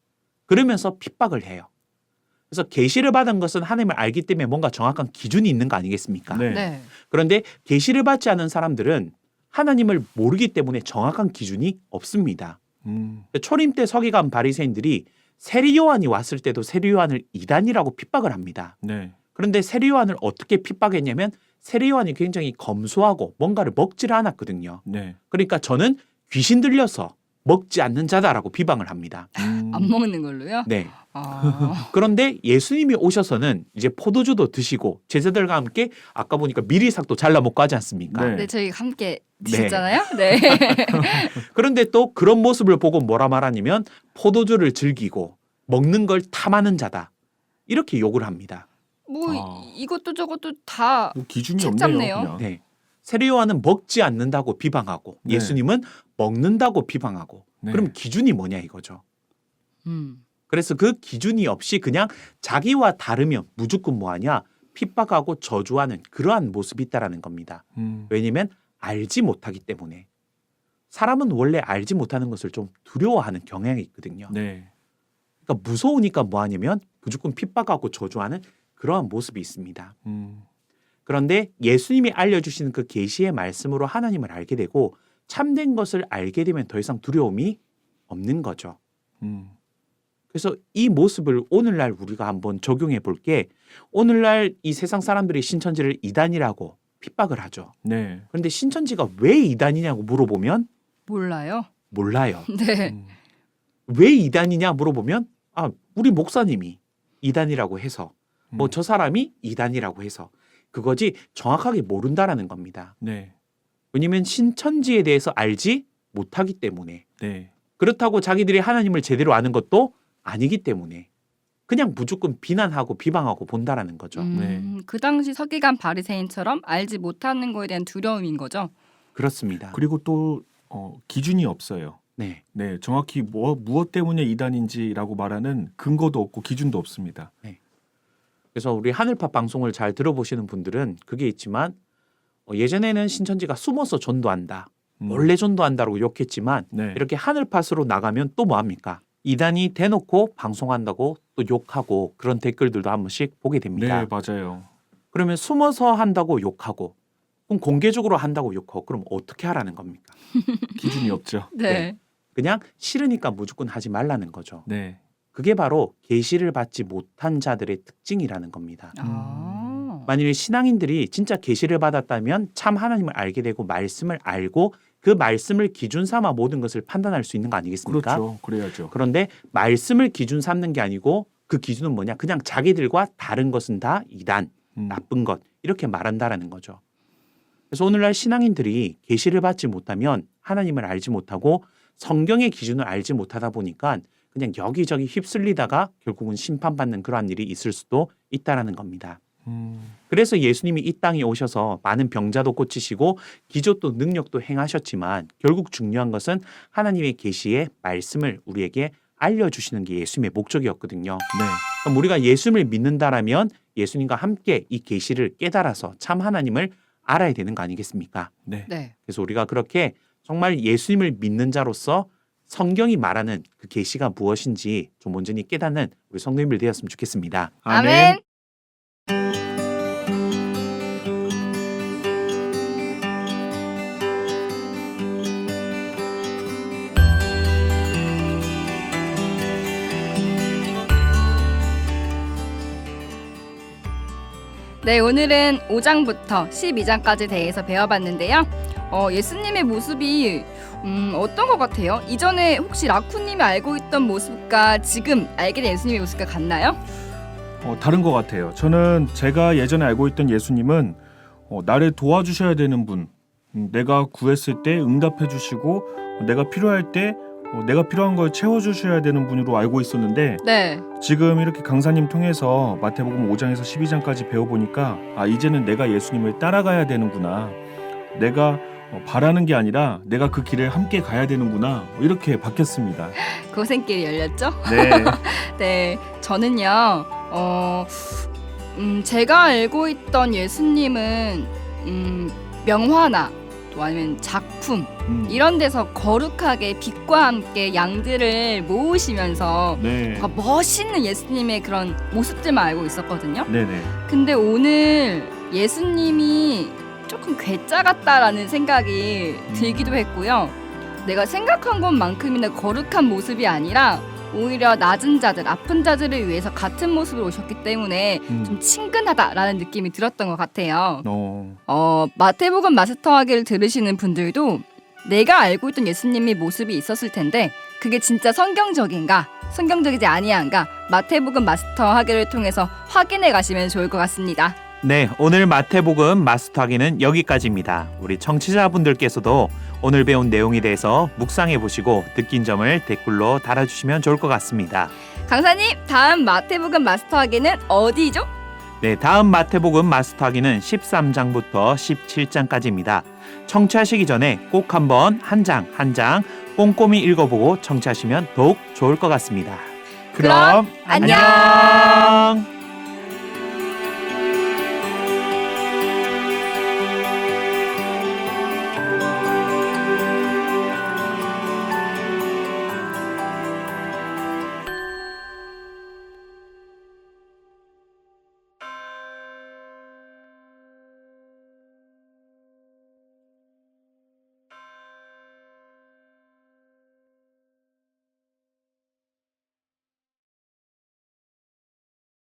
그러면서 핍박을 해요. 그래서 계시를 받은 것은 하나님을 알기 때문에 뭔가 정확한 기준이 있는 거 아니겠습니까? 네. 네. 그런데 계시를 받지 않은 사람들은 하나님을 모르기 때문에 정확한 기준이 없습니다. 초림 때 서기관 바리새인들이 세리 요한이 왔을 때도 세리 요한을 이단이라고 핍박을 합니다. 네. 그런데 세리 요한을 어떻게 핍박했냐면 세리 요한이 굉장히 검소하고 뭔가를 먹지를 않았거든요. 네. 그러니까 저는 귀신 들려서 먹지 않는 자다라고 비방을 합니다. 안 먹는 걸로요? 네. 아. 그런데 예수님이 오셔서는 이제 포도주도 드시고 제자들과 함께 아까 보니까 미리삭도 잘라 먹고 하지 않습니까? 네. 네, 저희 함께 네. 드셨잖아요. 네. 그런데 또 그런 모습을 보고 뭐라 말하냐면 포도주를 즐기고 먹는 걸 탐하는 자다. 이렇게 욕을 합니다. 뭐 이것도 저것도 다 뭐 기준이 책 없네요. 잡네요. 그냥. 네. 세리 요한은 먹지 않는다고 비방하고 네. 예수님은 먹는다고 비방하고 네. 그럼 기준이 뭐냐 이거죠. 음. 그래서 그 기준이 없이 그냥 자기와 다르면 무조건 뭐하냐 핍박하고 저주하는 그러한 모습이 있다라는 겁니다. 왜냐하면 알지 못하기 때문에. 사람은 원래 알지 못하는 것을 좀 두려워하는 경향이 있거든요. 네. 그러니까 무서우니까 뭐 하냐면 무조건 핍박하고 저주하는 그러한 모습이 있습니다. 그런데 예수님이 알려주시는 그 계시의 말씀으로 하나님을 알게 되고 참된 것을 알게 되면 더 이상 두려움이 없는 거죠. 그래서 이 모습을 오늘날 우리가 한번 적용해 볼게. 오늘날 이 세상 사람들이 신천지를 이단이라고 핍박을 하죠. 네. 그런데 신천지가 왜 이단이냐고 물어보면 몰라요. 몰라요. 네. 왜 이단이냐 물어보면 우리 목사님이 이단이라고 해서 뭐 저 사람이 이단이라고 해서 그거지 정확하게 모른다라는 겁니다. 네. 왜냐하면 신천지에 대해서 알지 못하기 때문에 네. 그렇다고 자기들이 하나님을 제대로 아는 것도 아니기 때문에 그냥 무조건 비난하고 비방하고 본다라는 거죠. 네. 그 당시 서기관 바리새인처럼 알지 못하는 거에 대한 두려움인 거죠. 그렇습니다. 그리고 또 기준이 없어요. 네. 네, 정확히 무엇 때문에 이단인지라고 말하는 근거도 없고 기준도 없습니다. 그래서 우리 하늘팝 방송을 잘 들어보시는 분들은 그게 있지만 예전에는 신천지가 숨어서 전도한다. 원래 전도한다고 욕했지만 네. 이렇게 하늘팟으로 나가면 또 뭐합니까? 이단이 대놓고 방송한다고 또 욕하고 그런 댓글들도 한 번씩 보게 됩니다. 네, 맞아요. 그러면 숨어서 한다고 욕하고 그럼 공개적으로 한다고 욕하고 그럼 어떻게 하라는 겁니까? 기준이 없죠. 네. 그냥 싫으니까 무조건 하지 말라는 거죠. 네. 그게 바로 계시를 받지 못한 자들의 특징이라는 겁니다. 만일 신앙인들이 진짜 계시를 받았다면 참 하나님을 알게 되고 말씀을 알고 그 말씀을 기준 삼아 모든 것을 판단할 수 있는 거 아니겠습니까? 그렇죠. 그래야죠. 그런데 말씀을 기준 삼는 게 아니고 그 기준은 뭐냐? 그냥 자기들과 다른 것은 다 이단, 나쁜 것 이렇게 말한다라는 거죠. 그래서 오늘날 신앙인들이 계시를 받지 못하면 하나님을 알지 못하고 성경의 기준을 알지 못하다 보니까 그냥 여기저기 휩쓸리다가 결국은 심판받는 그러한 일이 있을 수도 있다라는 겁니다. 그래서 예수님이 이 땅에 오셔서 많은 병자도 고치시고 기적도 능력도 행하셨지만 결국 중요한 것은 하나님의 계시의 말씀을 우리에게 알려주시는 게 예수님의 목적이었거든요. 네. 그럼 우리가 예수님을 믿는다라면 예수님과 함께 이 계시를 깨달아서 참 하나님을 알아야 되는 거 아니겠습니까? 네. 네. 그래서 우리가 그렇게 정말 예수님을 믿는 자로서 성경이 말하는 그 계시가 무엇인지 좀 온전히 깨닫는 우리 성도님들 되었으면 좋겠습니다. 아멘. 네, 오늘은 5장부터 12장까지 대해서 배워봤는데요. 예수님의 모습이 어떤 것 같아요? 이전에 혹시 라쿠님이 알고 있던 모습과 지금 알게 된 예수님의 모습과 같나요? 다른 것 같아요. 저는 제가 예전에 알고 있던 예수님은 나를 도와주셔야 되는 분, 내가 구했을 때 응답해 주시고 내가 필요할 때 내가 필요한 걸 채워주셔야 되는 분으로 알고 있었는데 네. 지금 이렇게 강사님 통해서 마태복음 5장에서 12장까지 배워보니까 이제는 내가 예수님을 따라가야 되는구나. 내가 바라는 게 아니라 내가 그 길을 함께 가야 되는구나. 이렇게 바뀌었습니다. 고생길이 열렸죠? 네. 네, 저는요. 제가 알고 있던 예수님은 명화나 또 아니면 작품 이런 데서 거룩하게 빛과 함께 양들을 모으시면서 네. 멋있는 예수님의 그런 모습들만 알고 있었거든요. 네네. 근데 오늘 예수님이 조금 괴짜 같다라는 생각이 들기도 했고요. 내가 생각한 것만큼이나 거룩한 모습이 아니라 오히려 낮은 자들, 아픈 자들을 위해서 같은 모습으로 오셨기 때문에 좀 친근하다라는 느낌이 들었던 것 같아요. 마태복음 마스터하기를 들으시는 분들도 내가 알고 있던 예수님의 모습이 있었을 텐데 그게 진짜 성경적인가, 성경적이지 아니한가 마태복음 마스터하기를 통해서 확인해 가시면 좋을 것 같습니다. 네, 오늘 마태복음 마스터하기는 여기까지입니다. 우리 청취자분들께서도 오늘 배운 내용에 대해서 묵상해 보시고 느낀 점을 댓글로 달아주시면 좋을 것 같습니다. 강사님, 다음 마태복음 마스터하기는 어디죠? 네, 다음 마태복음 마스터하기는 13장부터 17장까지입니다. 청취하시기 전에 꼭 한번 한 장 한 장 꼼꼼히 읽어보고 청취하시면 더욱 좋을 것 같습니다. 그럼 안녕!